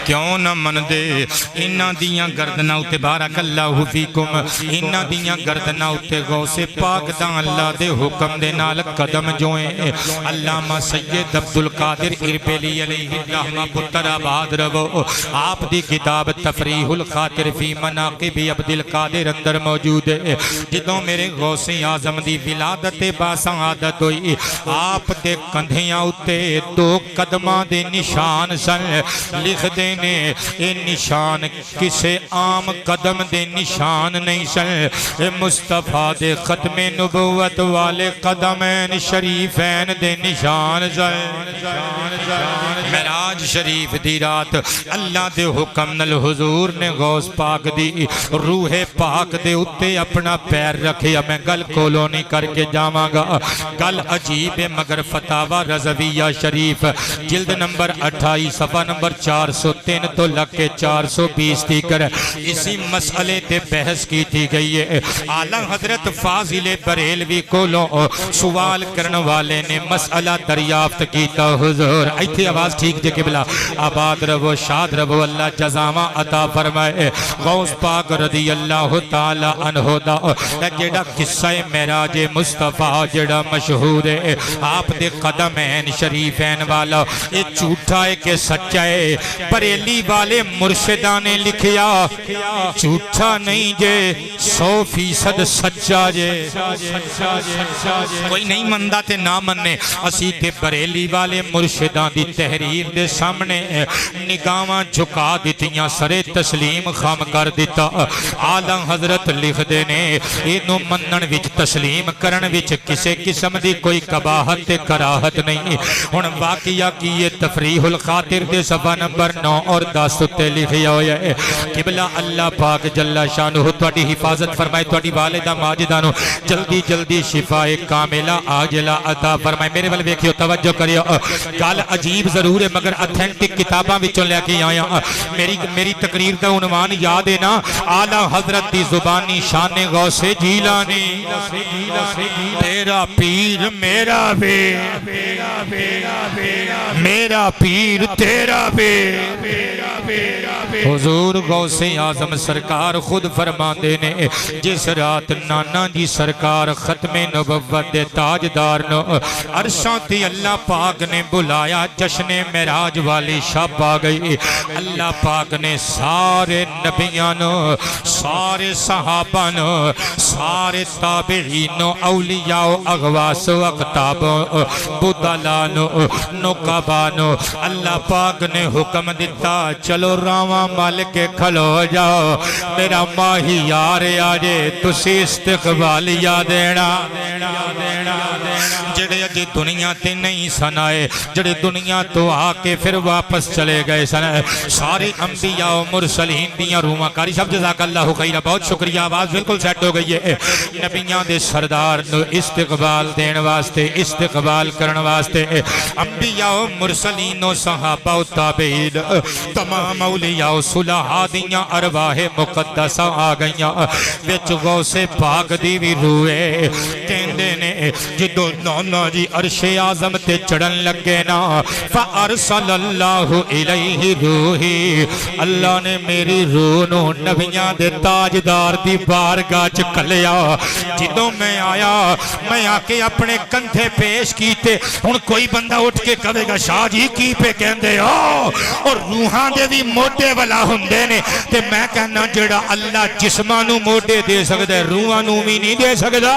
B: کیوں نہ من دے انہاں دیاں گردناں اتے بارک اللہ فیکم انہاں دیاں گردناں اتے غوث پاک دا اللہ دے حکم دے نال قدم جوئیں علامہ سید عبدالقادر اربیلی علیہ الرحمہ پتر آباد رہو آپ دی کتاب تفریح الخاطر فی مناقب عبدالقادر اندر موجود ہے جدوں میرے غوث اعظم دی ولادت باسعادت ہوئی آپ دے کندھیاں اتے دو قدماں دے نشان سن لکھ دے اے نشان کسے عام قدم دے نشان نہیں سن اے مصطفیٰ دے ختم نبوت والے قدمین شریفین دے نشان سن معراج شریف دی رات اللہ دے حکم نل حضور نے غوث پاک دی روح پاک دے اتے اپنا پیر رکھیا میں گل کولونی کر کے جاواں گا گل عجیب مگر فتاوہ رضویہ شریف جلد نمبر 28 صفحہ نمبر 403 تو لگ کے 420 تھی کر اسی مسئلے تے بحث کی تھی گئی ہے اعلیٰ حضرت فاضل بریلوی کولوں سوال کرنے والے نے مسئلہ دریافت کیتا حضور ایتھی آواز ٹھیک جے قبلہ آباد رہو شاد رہو اللہ جزامہ عطا فرمائے غوث پاک رضی اللہ تعالی عنہ دا جڑا قصہ معراج مصطفیٰ جڑا مشہور ہے آپ دے قدمین شریفین والا یہ جھوٹا ہے کہ سچا ہے بریلی والے مرشدہ نے لکھیا جھوٹا نہیں جے 100% سچا جے کوئی نہیں مندہ تے نہ مننے اسی تے بریلی والے مرشدہ دی تحریر دے سامنے نگاواں جھکا دیتیاں سرے تسلیم خام کر دیتا آلہ حضرت لکھ دینے اینو منن وچ تسلیم کرن وچ کسے قسم دی کوئی قباحت تے کراہت نہیں ہن واقعہ کی یہ تفریح الخاطر دے صفحہ نمبر 9 اور 10 تے لکھیا ہویا ہے قبلہ اللہ پاک جل شانہ تواڈی حفاظت فرمائے تواڈی والدہ ماجدہ نو جلدی جلدی شفا کاملہ عاجلہ عطا فرمائے میرے ول ویکھیو توجہ کریو گل عجیب ضرور ہے مگر اتھینٹک کتاباں وچوں لے کے آیا میری تقریر دا عنوان یاد ہے نا اعلیٰ حضرت دی زبانی شان غوث جیلانی تیرا پیر میرا پیر میرا پیر تیرا پیر حضور غوث اعظم سرکار خود فرماندے نے جس رات نانا جی سرکار ختم نبوت دے تاجدار نو عرشاں تے اللہ پاک نے بلایا جشن معراج والی شب آ گئی اللہ پاک نے سارے نبیان سارے صحابان سارے تابعین اولیاء اغواس اقتاب بدلان نقبان اللہ پاک نے حکم دیتا چلو راواں مال کے کھلو جاؤ میرا ماہی یار آجے تسی استقبالیہ دینا جڑے اجے دنیا تے نہیں سنائے جڑے دنیا تو آ کے پھر واپس چلے گئے سنائے سارے انبیاء و مرسلین دیاں رومہ کاری شب جزاک اللہ خیرہ بہت شکریہ آواز بالکل سیٹ ہو گئی ہے نبیاں دے سردار نو استقبال دین واسطے استقبال کرن واسطے انبیاء و مرسلین و صحابہ و تابعین تمام اولیاء و صلحاء دیاں ارواح مقدسہ آ گئیاں وچ غوث پاک دی بھی روئے کہندے نے جدو نونا جی عرش اعظم تے چڑھن لگے نا فَأَرْسَلَ اللَّهُ إِلَيْهِ روحی اللہ نے میری روح نو نبیاں دے تاجدار دی بارگاہ چکلیا جدو میں آیا میں آکے اپنے کندھے پیش کیتے ہن کوئی بندہ اٹھ کے کہے گا شاہ جی کی پہ کہندے ہو اور روحاں دے بھی موٹے والا ہوندے نے تے میں کہنا جڑا اللہ جسمانو موٹے دے سکدا ہے روحانو بھی نہیں دے سکدا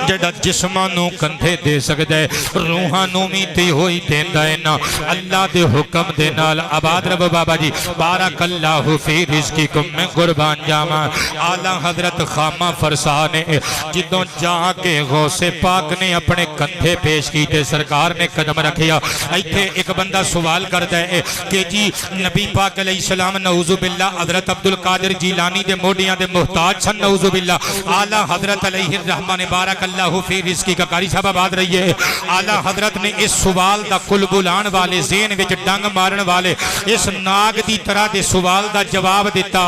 B: جڑا جسمانو کندھے دے سکدا ہے روحانو بھی تے ہوئی دیندا ہے نا اللہ دے حکم دے نال آباد رب بابا جی بارک اللہ فی رزقکم میں قربان جاواں اعلیٰ حضرت خامہ فرسا نے جدوں جا کے غوث پاک نے اپنے کندھے پیش کیتے سرکار نے قدم رکھیا ایتھے ایک بندہ سوال کردا ہے کہ جی نبی پاک علیہ السلام نعوذ باللہ حضرت عبدالقادر جیلانی دے موڈیاں دے محتاج سن نعوذ باللہ اعلیٰ حضرت علیہ الرحمہ
A: نے بارک اللہ فی رزقی کا قاری صاحب آباد رہی ہے. اعلیٰ حضرت نے اس سوال دا کل بلان والے ذہن وچ ڈنگ مارن والے اس ناگ دی طرح دے سوال دا جواب دیتا.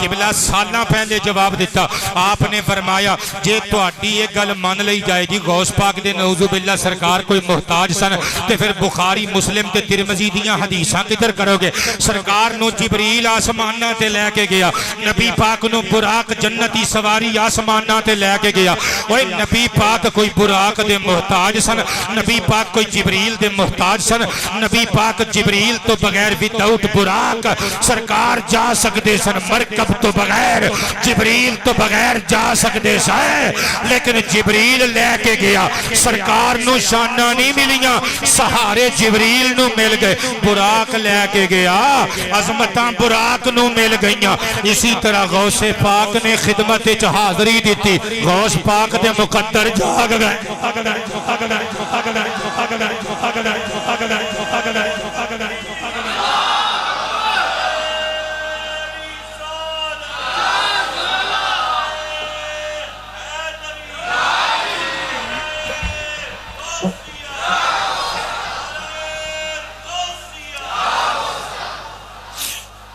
A: قبلہ سالاں پہلے جواب دیتا. آپ نے فرمایا جے تہاڈی یہ گل مان لئی جائے جی غوث پاک دے نعوذ باللہ سرکار کوئی محتاج سن تے پھر بخاری مسلم تے ترمذی دیاں حدیثاں کدھر کرو گے؟ سرکار نو جبریل آسماناں تے لے کے گیا. نبی پاک نو براق جنتی سواری آسماناں تے لے کے گیا. اوے نبی پاک کوئی براق دے محتاج سن؟ نبی پاک کوئی جبریل دے محتاج سن؟ نبی پاک جبریل تو بغیر وداؤٹ براق سرکار جا سکتے سن. مرکب تو بغیر جبریل تو بغیر جا سکتے سن. لیکن جبریل لے کے گیا. سرکار نو شانہ نہیں ملیاں، سہارے جبریل نو مل گئے. براق لے کے گیا، عظمتاں براق نو مل گئیاں. اسی طرح غوث پاک نے خدمت وچ حاضری دیتی. غوث پاک دے مقدر جاگ گئے.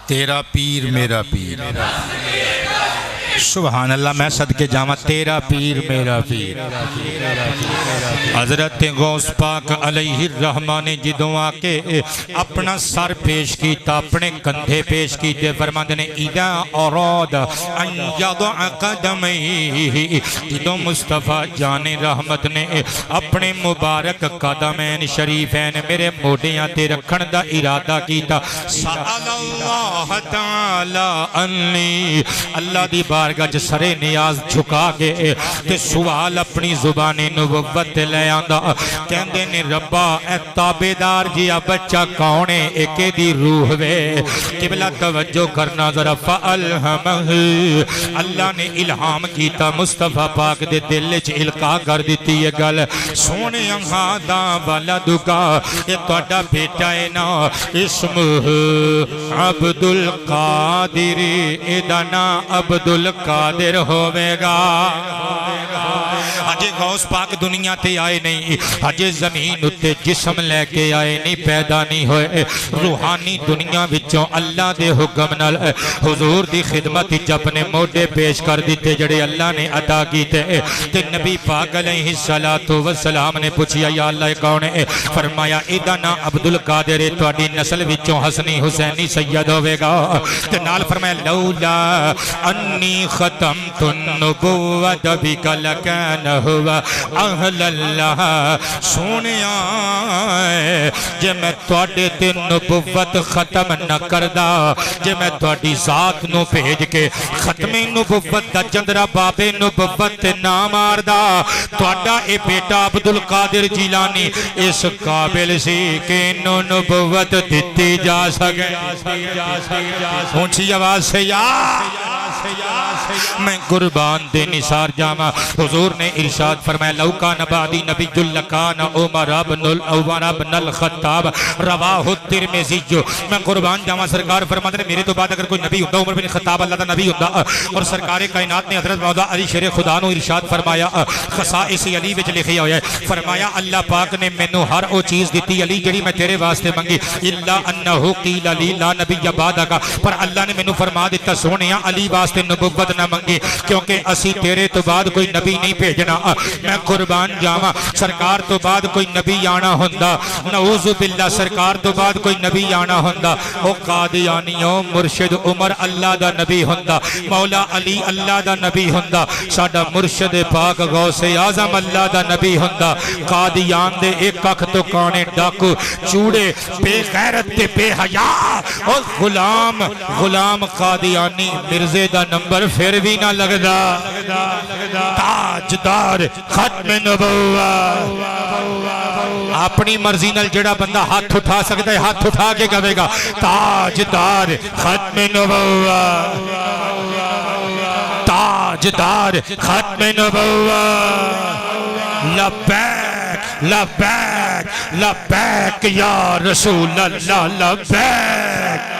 B: تیرا پیر میرا پیر، سبحان اللہ. میں صدقے جاواں تیرا پیر میرا پیر. حضرت غوث پاک علیہ الرحمہ نے جدوں آ کے اپنا سر پیش کیتا، اپنے کندھے پیش کیتے، فرماندے نے اذا اراد ان یضع قدمہ، جدوں مصطفیٰ جان رحمت نے اپنے مبارک قدمین شریفین میرے موڈیاں تے رکھن دا ارادہ کیتا، سأل اللہ تعالی انی، اللہ دی بارگاہ چ سرے نیاز جھکا کے تے سوال اپنی زبان نبوت لے آندا. کہندے نے ربا اے تابیدار جیا بچہ کون ہے؟ ایک دی روح وے. قبلہ توجہ کرنا ذرا. فالہمہ، اللہ نے الہام کیتا مصطفیٰ پاک دے دل وچ القا کر دیتی یہ گل. سونے ہادا ولدکا، اے تہاڈا بیٹا ہے نا، اسمہ عبد القادر، ایدا نا عبد القادر ہوئے گا. اجے غوث پاک دنیا تے آئے نہیں، اجے زمین اتے جسم لے کے آئے نہیں، پیدا نہیں ہوئے. روحانی دنیا وچوں اللہ دے حکم نال حضور دی خدمت وچ اپنے موڈے پیش کر دیتے جڑے اللہ نے عطا کیتے. تے نبی پاک علیہ الصلوۃ والسلام نے پوچھیا یا اللہ کون ہے؟ فرمایا ایدا نا عبد القادر، تہاڈی نسل وچوں حسنی حسینی سید ہوئے گا. تے نال فرمایا لولا انی ختمت النبوۃ بک لکان ہوا اہل اللہ. سونیا جے میں تواڈے تے نبوت ختم نہ کردا، جے میں تواڈی ذات نو بھیج کے ختم نبوت دا چندرا بابے نبوت تے نہ ماردا، تواڈا اے بیٹا عبد القادر جیلانی اس قابل سی کہ انہوں نبوت دتی جا سکے. اونچی آواز سے یا میں قربان دے نثار جاما. حضور نے ارشاد فرمایا لو کان بعدی نبی لکان عمر بن الخطاب، رواہ الترمذی. میں قربان جاما سرکار فرماتے ہیں میرے تو بعد اگر کوئی نبی ہوتا عمر بن خطاب اللہ دا نبی ہوتا. اور سرکار کائنات نے حضرت مولا علی شیر خدا نو ارشاد فرمایا خصائص علی وچ لکھیا ہویا ہے، فرمایا اللہ پاک نے مینوں ہر او چیز دتی علی جڑی میں تیرے واسطے منگی، الا انہ قیل لی لا نبی بعدک، پر اللہ نے مینوں فرما دیتا سونیا علی واسطے نبوت نہ منگی کیونکہ اسی تیرے تو بعد کوئی نبی نہیں بھیجنا. میں قربان جاواں سرکار تو بعد کوئی نبی آنا ہوندا، نعوذ باللہ سرکار تو بعد کوئی نبی آنا ہوندا، او قادیانیوں مرشد عمر اللہ دا نبی ہوندا، مولا علی اللہ دا نبی ہوندا، ساڈا مرشد پاک غوث اعظم اللہ دا نبی ہوندا. قادیان دے ایک اکھ تو کانے ڈاکو چوڑے بے غیرت تے بے حیا اور غلام قادیانی مرزے دا نمبر پھر بھی نہ لگدا. تاجدار ختم نبوت، اپنی مرضی نال جڑا بندہ ہاتھ اٹھا سکتا ہے ہاتھ اٹھا کے کہے گا تاجدار ختم نبوت، تاجدار ختم نبوت. لبیک لبیک لبیک یا رسول اللہ لبیک.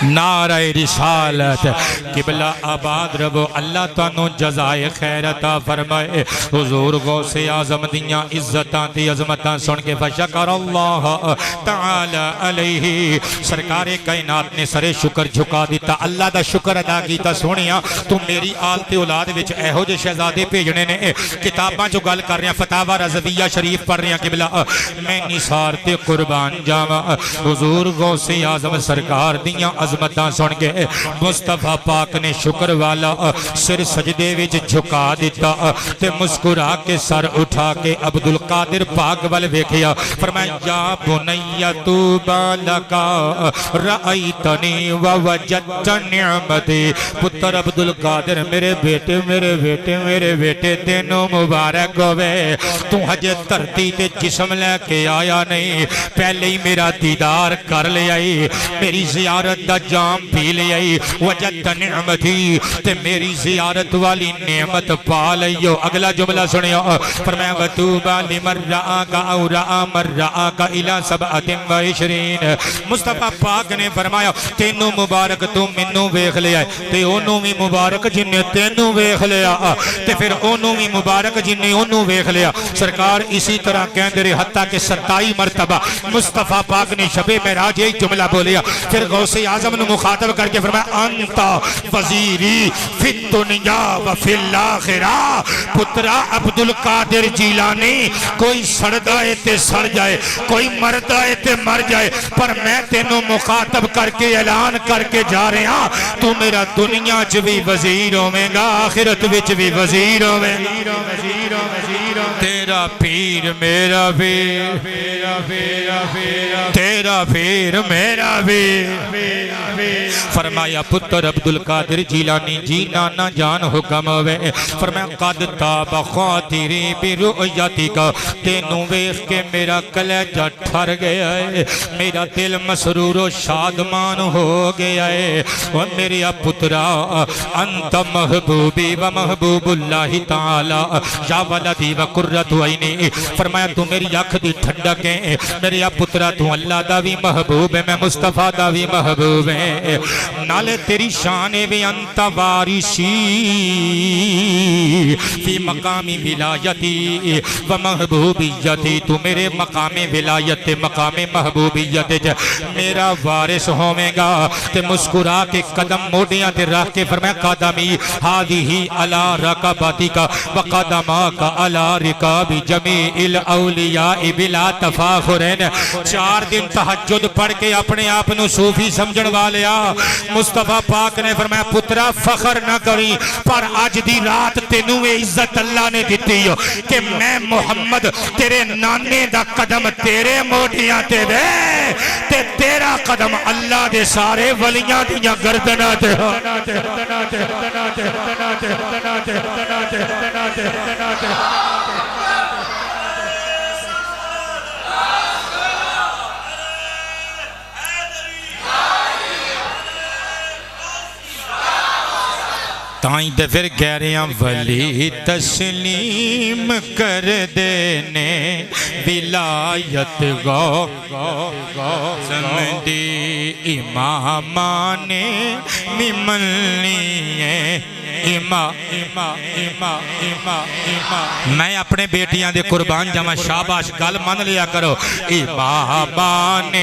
A: نعرہ رسالت قبلہ آباد ربو اللہ تانوں جزائے خیر عطا فرمائے حضور غوث اعظم دیاں عزتاں تے عظمتاں سن کے فشکر اللہ تعالی علیہ سرکار کائنات نے سرے شکر جھکا دیتا اللہ دا شکر ادا کیتا سونیا تو میری آل تے اولاد وچ ایہو جے شہزادے بھیجنے نے کتاباں جو گل کر رہے ہیں فتاوی رضویہ شریف پڑھ رہے ہیں قبلہ میں نثار تے قربان جاواں حضور غوث اعظم سرکار دیاں عظمتاں سن کے مصطفیٰ پاک نے شکر والا سر سجدے وچ جھکا دیتا تے مسکرا کے سر اٹھا کے عبدالقادر پاک والے ویکھیا فرمایا یا بنی طوبی لکا رأیتنی ووجدت نعمتی پتر عبدالقادر میرے بیٹے میرے بیٹے میرے بیٹے تینوں مبارک ہوئے تو حج دھرتی تے جسم لے کے آیا نہیں پہلے ہی میرا دیدار کر لے آئی میری زیارت دا جام پی لے آئی وجدت نعمتی تے میری زیارت والی نعمت پا لئیو اگلا جملہ سنیا فرمایا وَتُوبَا لِمَنْ رَآكَ اَوْ رَآ مَنْ رَآكَ إِلَى سَبْعَةٍ وَعِشْرِينَ مصطفیٰ پاک نے فرمایا تینوں مبارک تو منوں ویکھ لیا تے انہوں بھی مبارک جنہیں تینوں ویکھ لیا تے پھر انہوں بھی مبارک جنہیں انہوں ویکھ لیا سرکار اسی طرح کہندے رہے حتیٰ کہ 27 مرتبہ مصطفیٰ پاک نے شب معراج ایک جملہ بولیا پھر غوث اعظم نے مخاطب کر کے فرمایا انتا وزیری فی الدنیا و فی الاخرہ پترا عبدالقادر جیلانی کوئی سڑدائے تے سڑ جائے کوئی مردائے تے مر جائے پر میں تینوں مخاطب کر کے اعلان کر کے جا رہے ہیں تو میرا دنیا چ بھی وزیر ہوئے گا آخرت وچ بھی وزیر ہوئے تیرا پیر میرا پیر تیرا پیر میرا پیر فرمایا پتر عبدالقادر جیلانی جی نانا جان حکم ہوئے فرمایا قد تاب خاطری برؤیتی کا تینوں ویخ کے میرا کلیجہ ٹھر گیا ہے میرا دل مسرور و شادمان ہو گیا ہے اور میرے پترا انت محبوبی و محبوب اللہ تعالی یا ولدی و قرۃ عینی فرمایا تو میری آنکھ دی ٹھنڈک ہے میرے پترا تو اللہ دا بھی محبوب ہے میں مصطفیٰ دا بھی محبوب ہے نالے تیری شان بھی انت وارثی فی مقام ولایتی و محبوبیتی تو میرے مقام ولایت مقام محبوبیت میرا وارث ہوئے گا تے مسکرا کے قدم موڑیاں تے رکھ کے فرمایا قدمی ہادی علی رکباتی کا و قدماک علی رکاب جمیع الاولیاء بلا تفاخرین 4 دن تہجد پڑھ کے اپنے آپ نو صوفی سمجھن والیا مصطفیٰ پاک نے فرمایا پترا فخر نہ کری پر آج دی رات تینوں عزت اللہ نے دیتی ہو کہ میں محمد تیرے نانے دا قدم تیرے موڑیاں تے دے تے تیرا قدم اللہ دے سارے ولیاں دیاں گردنہ تے ہو تائیں دے پھر کہہ رہے ہیں ولی تسلیم کر دینے ولایت گو سمدی امامان مملنی میں اپنے بیٹیاں دے قربان جمع شاباش گل من لیا کرو امامان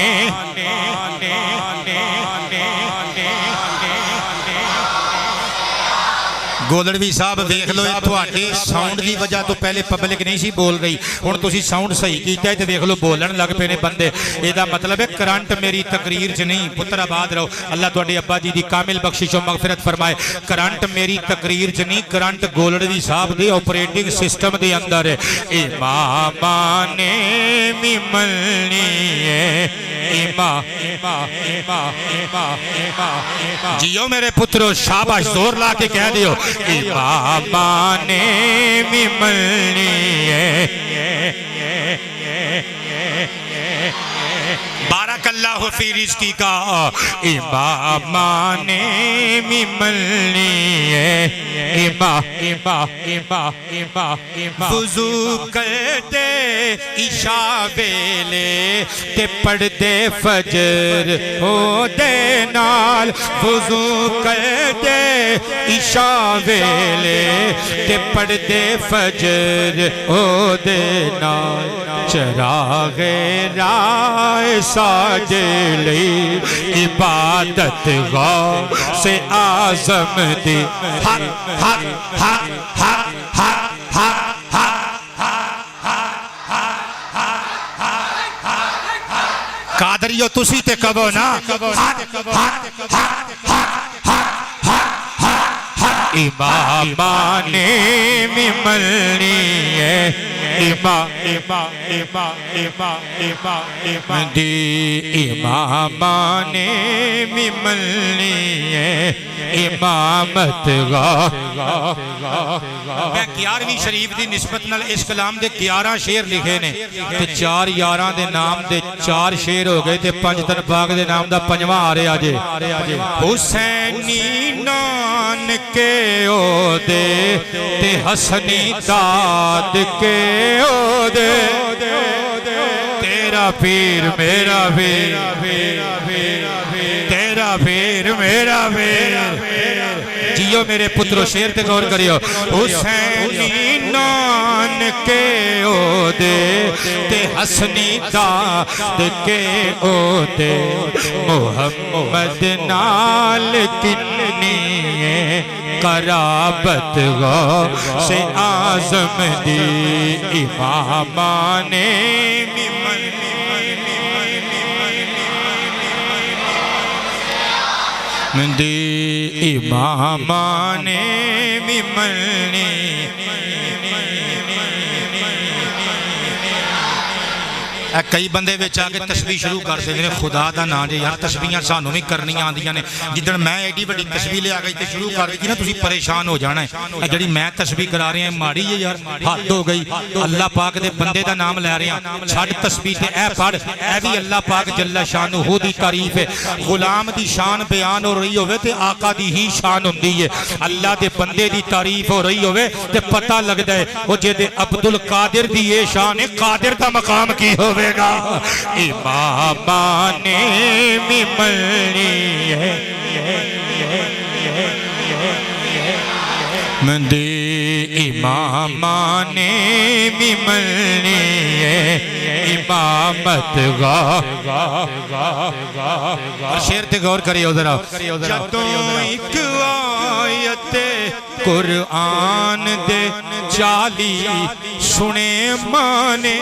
A: گولڑوی صاحب دیکھ لو تھوڑے ساؤنڈ دی وجہ تو پہلے پبلک نہیں سی بول رہی ہن تسی ساؤنڈ صحیح کیتا ہے تے دیکھ لو بولن لگ پے نے بندے اے دا مطلب ہے کرنٹ میری تقریر چ نہیں پتر آباد رہو اللہ تواڈے ابا جی دی کامل بخشش و مغفرت فرمائے کرنٹ میری تقریر چ نہیں کرنٹ گولڑوی صاحب دے آپریٹنگ سسٹم دے اندر ہے امامان مملنی جیو میرے پترو شاباش زور لا کے کہہ دیو امامان مملنی
B: بارک اللہ فی رزقی کا امامان مملی وضو کرتے عشاء ویلے تے پڑھتے فجر ہو دے نال وضو کرتے عشاء ویلے تے پڑھتے فجر ہو دے نال چراغ راہ ساجلی عبادت غوث اعظم دی حق حق حق حق حق حق قادریو تسی تے کہو نا امامان مملی ہے امامان مملی ہے امامت میں 11ویں شریف دی نسبت نال اس کلام دے 11 شعر لکھے نے تے 4 یاراں دے نام دے 4 شعر ہو گئے تے 5 تن پاک دے نام دا 5واں آ رہا جے حسینی نان کے او دے تے حسنی داد کے او دے تیرا پیر میرا پیر تیرا پیر میرا پیر جیو میرے پترو شیر تے غور کریو حسینی نان کے او دے تے حسنی داد کے او دے محمد نال کنی قرابت غوث اعظم دی امامان دی امامان مملی کئی بندے وچ آ کے تسبیح شروع کر دے نے خدا دا نام جے یار تسبیحاں سانوں بھی کرنیاں آندیاں نے جدن میں ایڈی بڑی تسبیح لے آ گئی تے شروع کر دی نا تسی پریشان ہو جانا ہے جڑی میں تسبیح کرا رہے ہیں ماڑی ہے یار حد ہو گئی اللہ پاک دے بندے دا نام لے رہے ہیں چھڈ تسبیح تے اے پڑھ اے بھی اللہ پاک جل شانہ دی تعریف ہے غلام دی شان بیان ہو رہی ہوے تے آقا دی ہی شان ہوندی ہے اللہ دے بندے دی تعریف ہو رہی ہوے تے پتہ لگدا ہے او جے دے عبد القادر دی یہ شان ہے قادر دا مقام کی ہوے امامان مملی ہے دی امامان مملی ہے امامت شیر تے غور کریو ذرا جدوں ایک آیت قرآن دے 40 سنے مانے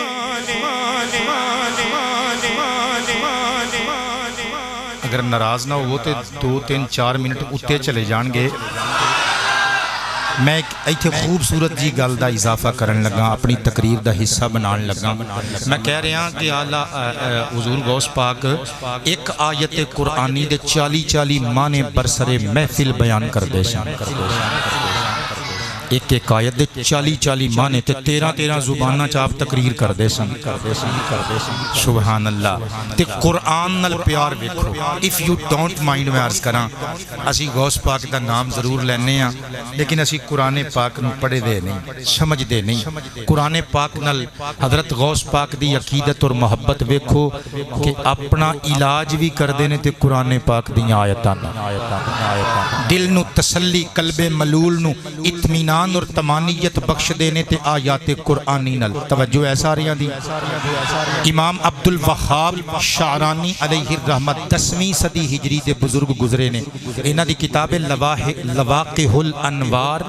B: اگر ناراض نہ ہو تو 2 3 4 منٹ اتے چلے جان گے میں ایتھے خوبصورت جی گل دا اضافہ کرن لگا اپنی تقریر دا حصہ بنان لگا میں کہہ رہا کہ اعلیٰ حضور غوث پاک ایک آیت قرآنی دے 40 معنی برسر محفل بیان کر دے شان ایک آیت دے 40 معنی تے 13 زباناں چاپ تقریر کر دے سن سبحان اللہ تے قرآن نال پیار ویکھو if you don't mind میں عرض کراں اسی غوث پاک دا نام ضرور لینے ہاں لیکن اسی قرآن پاک نو پڑھے دے نہیں سمجھ دے نہیں قرآن پاک نال حضرت غوث پاک دی عقیدت اور محبت ویکھو کہ اپنا علاج بھی کر دینے تے قرآن پاک دی آیتاں دل نو تسلی قلب ملول نو اطمینان اور تمانیت بخش دینے تے آیات قرآنی نل توجہ ایسا رہی دی امام عبد الوہاب شعرانی علیہ الرحمت 10ویں صدی ہجری دے بزرگ گزرے نے انہاں دی کتاب لواقح الانوار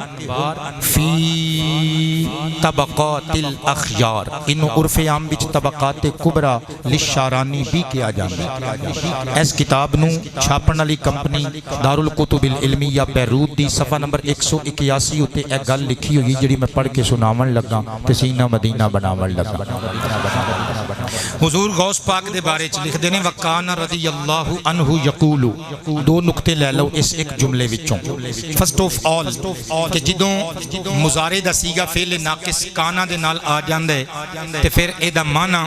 B: فی طبقات الاخیار انہوں عرف عام بچ طبقات کبرا للشعرانی بھی کیا جانا اس کتاب نو چھاپن علی کمپنی دارالکتب العلمیہ بیروت دی صفحہ نمبر 181 اتے ایک گل لکھی ہوئی جڑی میں پڑھ کے سناون لگا تے سینہ مدینہ بناون لگا. حضور غوث پاک دے بارے چ لکھ دے نے وکان رضی اللہ عنہ یقول. دو نقطے لے لو اس ایک جملے وچوں. فرسٹ آف آل کہ جدوں مضارع دا صیغہ فعل ناقص کانا دے نال آ جاندا ہے تے پھر اے دا معنی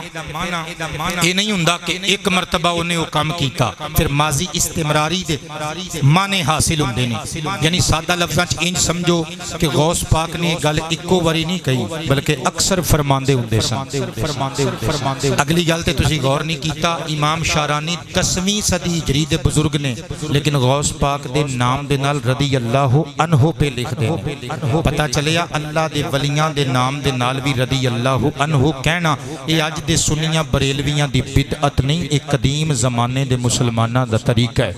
B: اے نہیں ہوندا کہ ایک مرتبہ اونے او کام کیتا پھر ماضی استمراری دے معنی حاصل ہوندے نے. یعنی سادہ لفظاں چ انج سمجھو کہ غوث پاک نے گل اکو واری نہیں کہی بلکہ اکثر فرماندے ہوندے سن. اگلی گل تے تسی غور نہیں کیتا امام شارانی 10ویں صدی ہجری دے بزرگ نے لیکن غوث پاک دے نام دے نال رضی اللہ عنہ پہ لکھ دے. پتہ چلیا اللہ دے ولیاں دے نام دے نال بھی رضی اللہ عنہ کہنا یہ اج دے سنیاں بریلویاں دی بدعت نہیں ایک قدیم زمانے دے مسلماناں دا طریقہ ہے.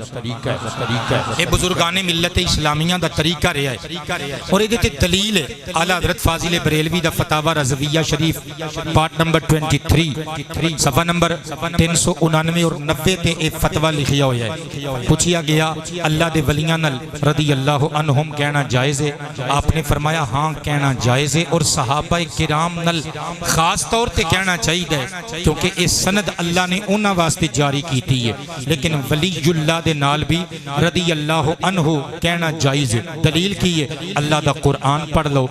B: اے بزرگان ملت اسلامیہ دا طریقہ رہا ہے اور یہ دلیل ہے اعلیٰ حضرت فاضل بریلوی دا فتاوی رضویہ شریف پارٹ نمبر 23 صفحہ نمبر 399 اور 90 تے ایک فتویٰ لکھیا ہوا ہے. پوچھیا گیا اللہ دے ولیاں نال رضی اللہ عنہم کہنا جائز ہے؟ آپ نے فرمایا ہاں کہنا جائز ہے اور صحابہ کرام نال خاص طور تے کہنا چاہیے کیونکہ اس سند اللہ نے انہاں واسطے جاری کیتی ہے لیکن ولی اللہ دے نال بھی رضی اللہ عنہ کہنا جائز ہے. دلیل کی ہے اللہ دا قرآن پڑھ لو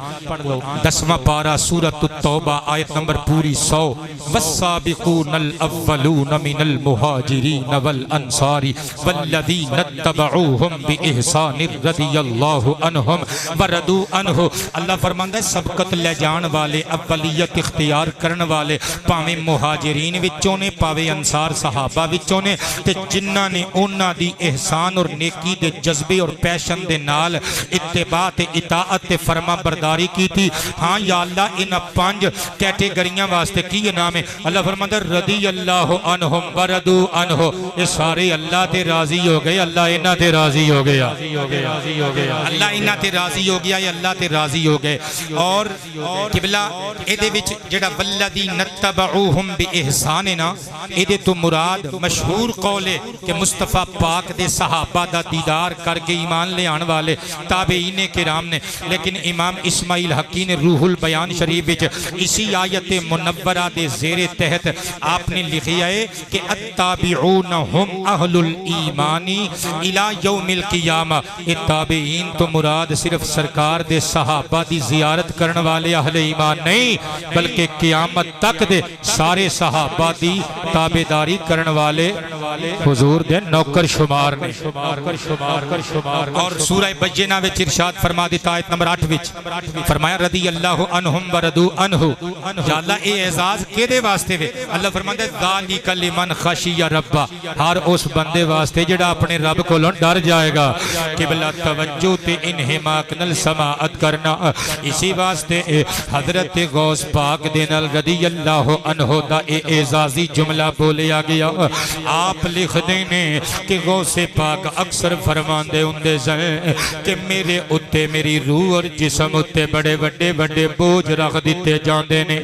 B: 10واں پارہ سورۃ التوبہ آیت نمبر پوری 100 والسابقون الاولون من المہاجرین والانصار والذین اتبعوہم باحسان رضی اللہ عنہم ورضوا عنہ. اللہ فرماندا ہے سبقت لے جان والے اولیت اختیار کرن والے پاویں مہاجرین وچوں نے پاویں انصار صحابہ وچوں نے تے جنہاں نے انہاں دی احسان اور نیکی دے جذبے اور پیشن دے نال اتباع تے اطاعت تے فرما برداری کی تھی. ہاں یا اللہ ان 5 کیٹیگریاں واسطے کی نام ہے. اللہ فرماتا ہے رضی اللہ عنہم ورضوا عنہ یہ سارے اللہ تے راضی ہو گئے. اللہ انہاں تے راضی ہو گیا اللہ انہاں تے راضی ہو گیا یا اللہ تے راضی ہو گئے. اور قبلہ اے دے وچ جڑا والذین اتبعوہم باحسان ہے نا اے دے تو مراد مشہور قول ہے کہ مصطفیٰ پاک دے صحابہ دا دیدار کر کے ایمان لے آن والے تابعین کرام نے. لیکن امام اسماعیل حقی نے روح البیان شریف وچ اسی آیت منورہ دے زیر تحت آپ نے لکھیا ہے کہ التابعون ہم اہل الایمان الی یوم القیامہ. یہ تابعین تو مراد صرف سرکار دے صحابہ دی زیارت کرن والے اہل ایمان نہیں بلکہ قیامت تک دے سارے صحابہ دی تابعداری کرن والے حضور دے نوکر شمار نے. اور سورہ بینہ وچ ارشاد فرما دیتا آیت نمبر 8 وچ فرمایا رضی اللہ عنہم ورضوا عنہ. یا اللہ اے اعزاز کیدے واسطے وے؟ اللہ فرماتا ہے ذالک لمن خشی رب ہر اس بندے واسطے جڑا اپنے رب کولوں ڈر جائے گا. قبلہ توجہ تے انہماک نال سماعت کرنا اسی واسطے حضرت غوث پاک دے نال رضی اللہ عنہ دا اے اعزازی جملہ بولیا گیا. آپ لکھ دینے کہ غوث پاک اکثر فرماندے ہوندے سن کہ میرے اتے میری روح اور جسم اتے بڑے بڑے بڑے بوجھ رکھ دیتے جاندے نے.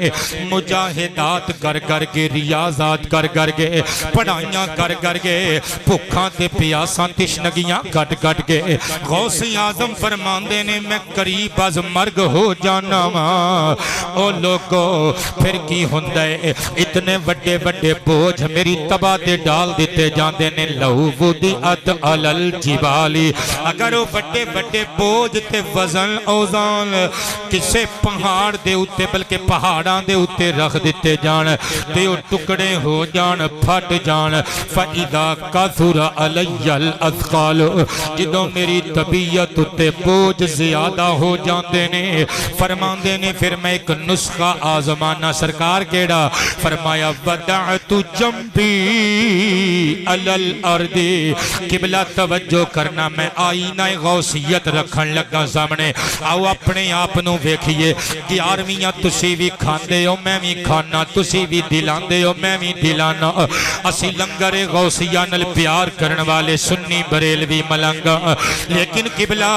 B: مجاہدات کر کر کے ریاضات کر کر کے پڑھائیاں کر کر کے بھوکاں تے پیاساں تشنگیاں کٹ کٹ کے غوث اعظم فرماندے نے میں قریب از مرگ ہو جانا وا. او لوگو پھر کی ہوندا ہے اتنے بڑے بڑے بوجھ میری تباہ تے ڈال دیتے جاندے نے. لو وضعت علی الجبال اگر وہ بڑے بڑے بوجھ تے وزن اوزان کسے پہاڑ دے اتے بلکہ پہاڑاں دے اتے رکھ دیتے جان تے وہ ٹکڑے ہو جان پھٹ جان. فَإِذَا كَثُرَ عَلَيَّ الْأَثْقَالُ جدوں میری طبیعت اتے بوجھ زیادہ ہو جاندے نے فرماندے نے پھر میں ایک نسخہ آزمانا. سرکار کیڑا؟ فرمایا وَدَعْتُ جَنْبِي عَلَى الْأَرْضِ. قبلہ توجہ کرنا میں آئینہ غوثیت رکھن لگا سامنے. آؤ اپنے آپنوں ویکھئے کہ آرمیاں تسی بھی کھاندے ہو میں بھی کھانا تسی بھی دلاندے ہو میں بھی دلانا. اسی لنگر غوثیہ نل پیار کرن والے سنی بریلوی ملنگا لیکن قبلہ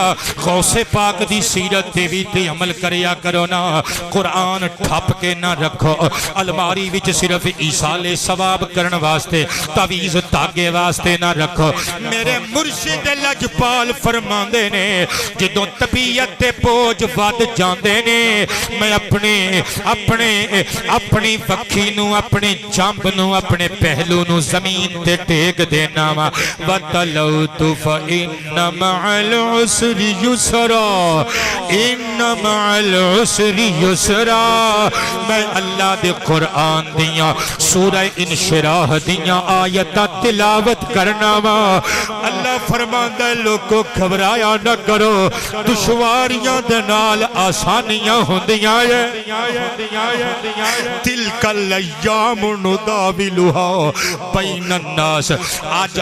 B: غوث پاک دی سیرت تے بھی تے عمل کریا کرو نا. قرآن ٹھپ کے نہ رکھو الماری وچ صرف ایصال ثواب کرن واسطے تعویذ تاگے واسطے نہ رکھو. میرے مرشد لجپال فرماندے نے جدوں
A: جدوں طبیعت تے بوجھ ود جاندے نے میں اپنی وکھی نو اپنی جنب نو اپنے پہلو نو زمین تے ٹیک دینا وا وَتَلَوْتُ فَإِنَّ مَعَ الْعُسْرِ يُسْرًا إِنَّ مَعَ الْعُسْرِ يُسْرًا میں اللہ دے قرآن دیاں سورہ انشراح دیاں آیتاں تلاوت کرنا وا اللہ فرماندا ہے لوگو گھبرایا نہ کرو دشواریاں دے نال آسانیاں ہوندیاں تلک الایام نداولھا بین الناس آج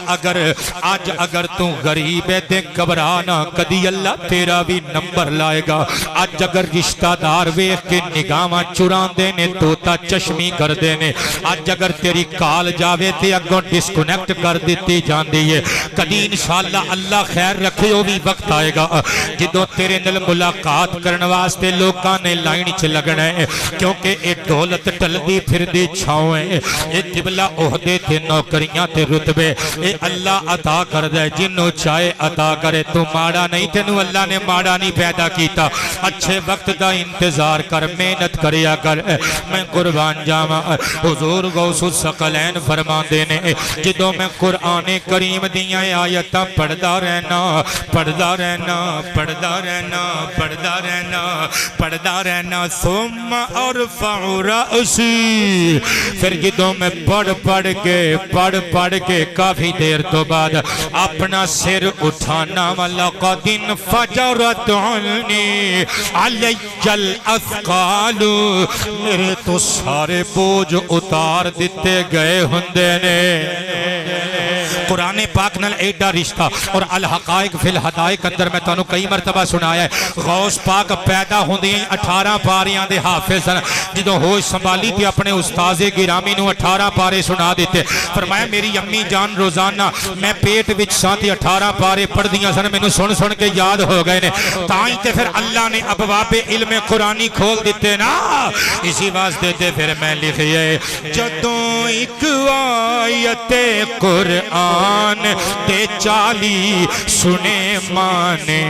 A: اگر تو غریب ہے تے گھبرانا کدی اللہ تیرا بھی نمبر لائے گا آج اگر رشتہ دار ویکھ کے نگاہاں چراندے نے توتا چشمی کر دے نے آج اگر تیری کال جاوے تے اگوں ڈسکنیکٹ کر دیتی جاندی ہے کدی انشاءاللہ اللہ خیر رکھے وہ بھی وقت آئے گا جدوں تیرے نال ملاقات کرن واسطے لوکاں نے لائن چ لگنا ہے کیونکہ اے دولت ٹلدی پھردی چھاؤں ہے اے قبلہ عہدے تے نوکریاں تے رتبے اے اللہ عطا کر دے جنوں چاہے عطا کرے تو ماڑا نہیں تینوں اللہ نے ماڑا نہیں پیدا کیتا اچھے وقت دا انتظار کر محنت کریا کر میں قربان جاواں حضور غوث الثقلین فرماندے نے جدوں میں قرآن کریم دیاں آیتاں پڑھدا رہنا ثم ارفع رأسی پھر جدوں میں پڑھ کے کافی دیر تو بعد اپنا سر اٹھانا وَلَقَدْ انْفَجَرَتْ عَنِّي عَلَيَّ الْأَثْقَالُ میرے تو سارے بوجھ اتار دیتے گئے ہندے نے قرآن پاک نال ایڈا رشتہ اور الحقائق فی الحدائق اندر میں تانوں کئی مرتبہ سنایا ہے غوث پاک پیدا ہوندی 18 پاریاں دے حافظ جدوں ہوش سنبھالی تے اپنے استاذ گرامی نو 18 پارے سنا دیتے فرمایا میری امی جان روزانہ میں پیٹ وچ ساں تے 18 پارے پڑھ دیاں سن مینوں سن کے یاد ہو گئے نے تائیں تے پھر اللہ نے ابواب علم قرآنی کھول دیتے نا اسی واسطے تے پھر میں لکھیے جدوں ایک آیت قرآن تے 40 سنے مانے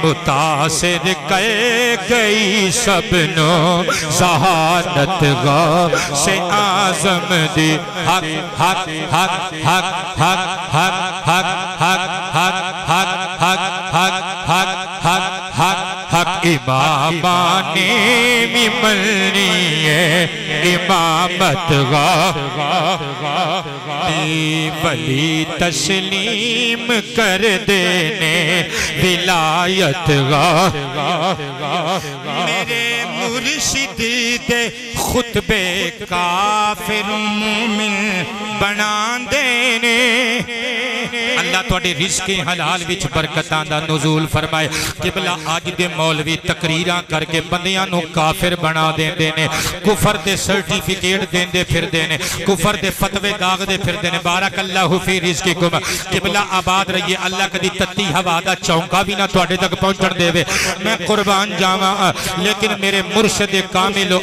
A: متاثر کہے گئی سبنو ذہانت غوث اعظم دی حق حق حق حق حق حق حق حق حق حق حق حق حق حق حق حق امامان ملنی ہے امامت ولی تسلیم کر دینے ولایت میرے مرشد دے خطبے کافر مومن بنا دینے اللہ تواڈے رزق حلال وچ برکتاں دا نزول فرمائے قبلہ اج دے مولوی تقریراں کر کے بندیاں نو کافر بنا دیندے نے کفر دے سرٹیفکیٹ دیندے پھردے نے کفر دے فتوے داغ دے پھردے نے بارک اللہ فی رزقکم قبلہ آباد رہیے اللہ کدی تتی ہوا دا چونکا بھی نہ تواڈے تک پہنچن دے میں قربان جاواں لیکن میرے مرشد کامل و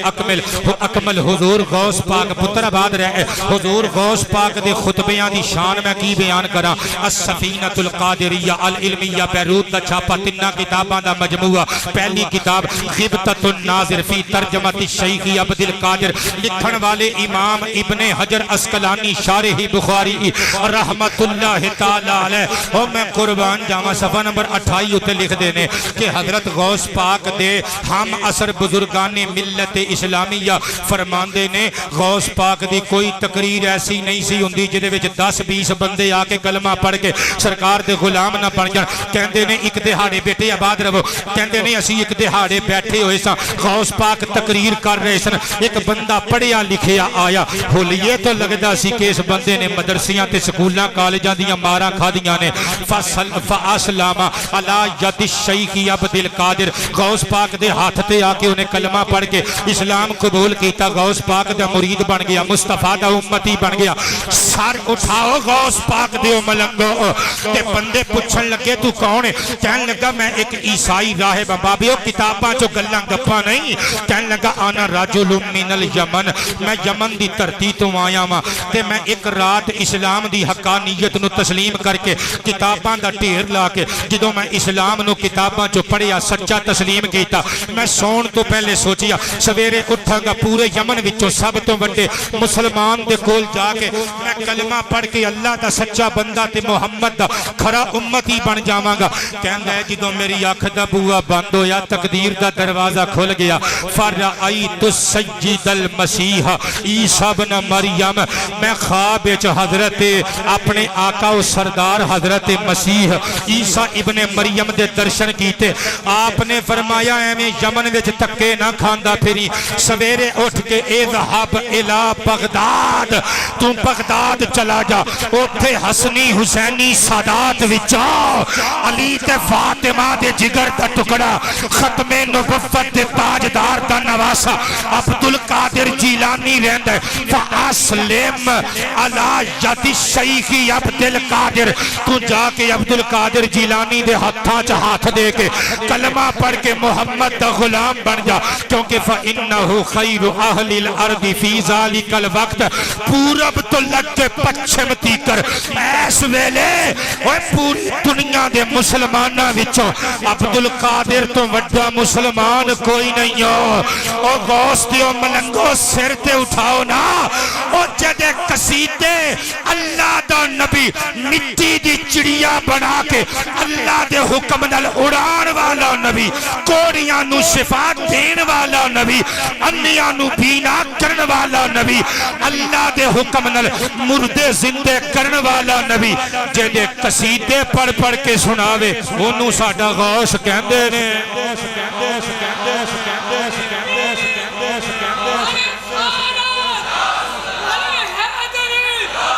A: اکمل حضور غوث پاک پتر آباد رہے حضور غوث پاک دے خطبیاں دی شان میں کی بیان کراں السفینۃ القادریہ العلمیہ بیروت دا چھاپا 3 کتاباں دا مجموعہ پہلی کتاب غبطۃ الناظر فی ترجمۃ الشیخ عبد القادر لکھن والے امام ابن حجر عسقلانی شارح بخاری رحمت اللہ تعالی علیہ اور میں قربان جاواں صفحہ نمبر 28 تے لکھ دینے کہ حضرت غوث پاک دے ہم اثر بزرگان ملت اسلامیہ فرماندے نے غوث پاک دی کوئی تقریر ایسی نہیں سی ہوندی جدے وچ 10-20 بندے آ کے کلمہ پڑھ کے سرکار دے غلام نہ بن جان کہندے نے ایک دہاڑے بیٹے آباد رہو کہندے نے اسی ایک دہاڑے بیٹھے ہوئے سا غوث پاک تقریر کر رہے سن ایک بندہ پڑھیا لکھیا آیا ہولیے تو لگدا سی کہ اس بندے نے مدرسیاں تے سکولاں کالجاں دیاں ماراں کھادیاں نے فاسلام علی ید الشیخ عبد القادر غوث پاک دے ہاتھ تے آ کے انہیں کلمہ پڑھ کے اسلام قبول کیتا غوث پاک دا مرید بن گیا مصطفیٰ دا امتی بن گیا سر اٹھاؤ غوث پاک دے ملنگو لگو تے بندے پوچھن لگے تو کون ہے؟ کہن لگا میں ایک عیسائی راہب ہاں۔ بابیو کتاباں چو گلاں گپاں نہیں، کہن لگا آنا رجل من الیمن، میں یمن دی دھرتی تو آیا ہاں تے میں ایک رات اسلام دی حقانیت نو تسلیم کر کے کتاباں دا ڈھیر لا کے جدوں میں اسلام نو کتاباں چو پڑھیا سچا تسلیم کیتا، میں سون تو پہلے سوچیا سویرے اٹھاں گا پورے یمن وچوں سب تو بڑے مسلمان دے کول جا کے میں کلمہ پڑھ کے اللہ دا سچا بندہ تے محمد دا کھرا امتی بن جاواں گا۔ کہندا ہے جدوں میری اکھ دا بوا بند ہویا تقدیر دا دروازہ کھل گیا، فرأیت السید المسیح عیسیٰ بن مریم، میں خواب وچ حضرت اپنے آقا و سردار حضرت مسیح عیسیٰ ابن مریم دے درشن کیتے۔ آپ نے فرمایا ایویں یمن وچ تکے نہ کھاندا پھری، سویرے اٹھ کے اذهب الى بغداد، تو بغداد چلا جا، اوتھے حسنی حسینی سادات وچوں علی تے فاطمہ دے جگر دا ٹکڑا ختم نبوت دے تاجدار دا نواسا عبدالقادر جیلانی رہندا ہے، فاسلم علی ید الشیخ عبدالقادر، تو جا کے عبدالقادر جیلانی دے ہتھاں چ ہاتھ دے کے کلمہ پڑھ کے محمد دا غلام بن جا، کیونکہ فإنہ خیر اہل الارض فی ذالک الوقت، پورب تو لگ کے پچھم تیکر ایس ویلے اوہ پوری دنیا دے مسلمانہ وچوں عبدالقادر تو وڈا مسلمان کوئی نہیں ہو۔ او غوث دیو ملنگو سر تے اٹھاؤ نا، او جدے قصیدے اللہ دا نبی مٹی دی چڑیا بنا کے اللہ دے حکم نال اڑان والا نبی، کوڑیاں نو شفا دین والا نبی، انیاں نو بینا کرن والا نبی، اللہ دے حکم نال مردے زندے کرن والا نبی، جدے قصیدے پڑھ پڑھ کے سناوے انہوں ساڈا غوث کہندے نے۔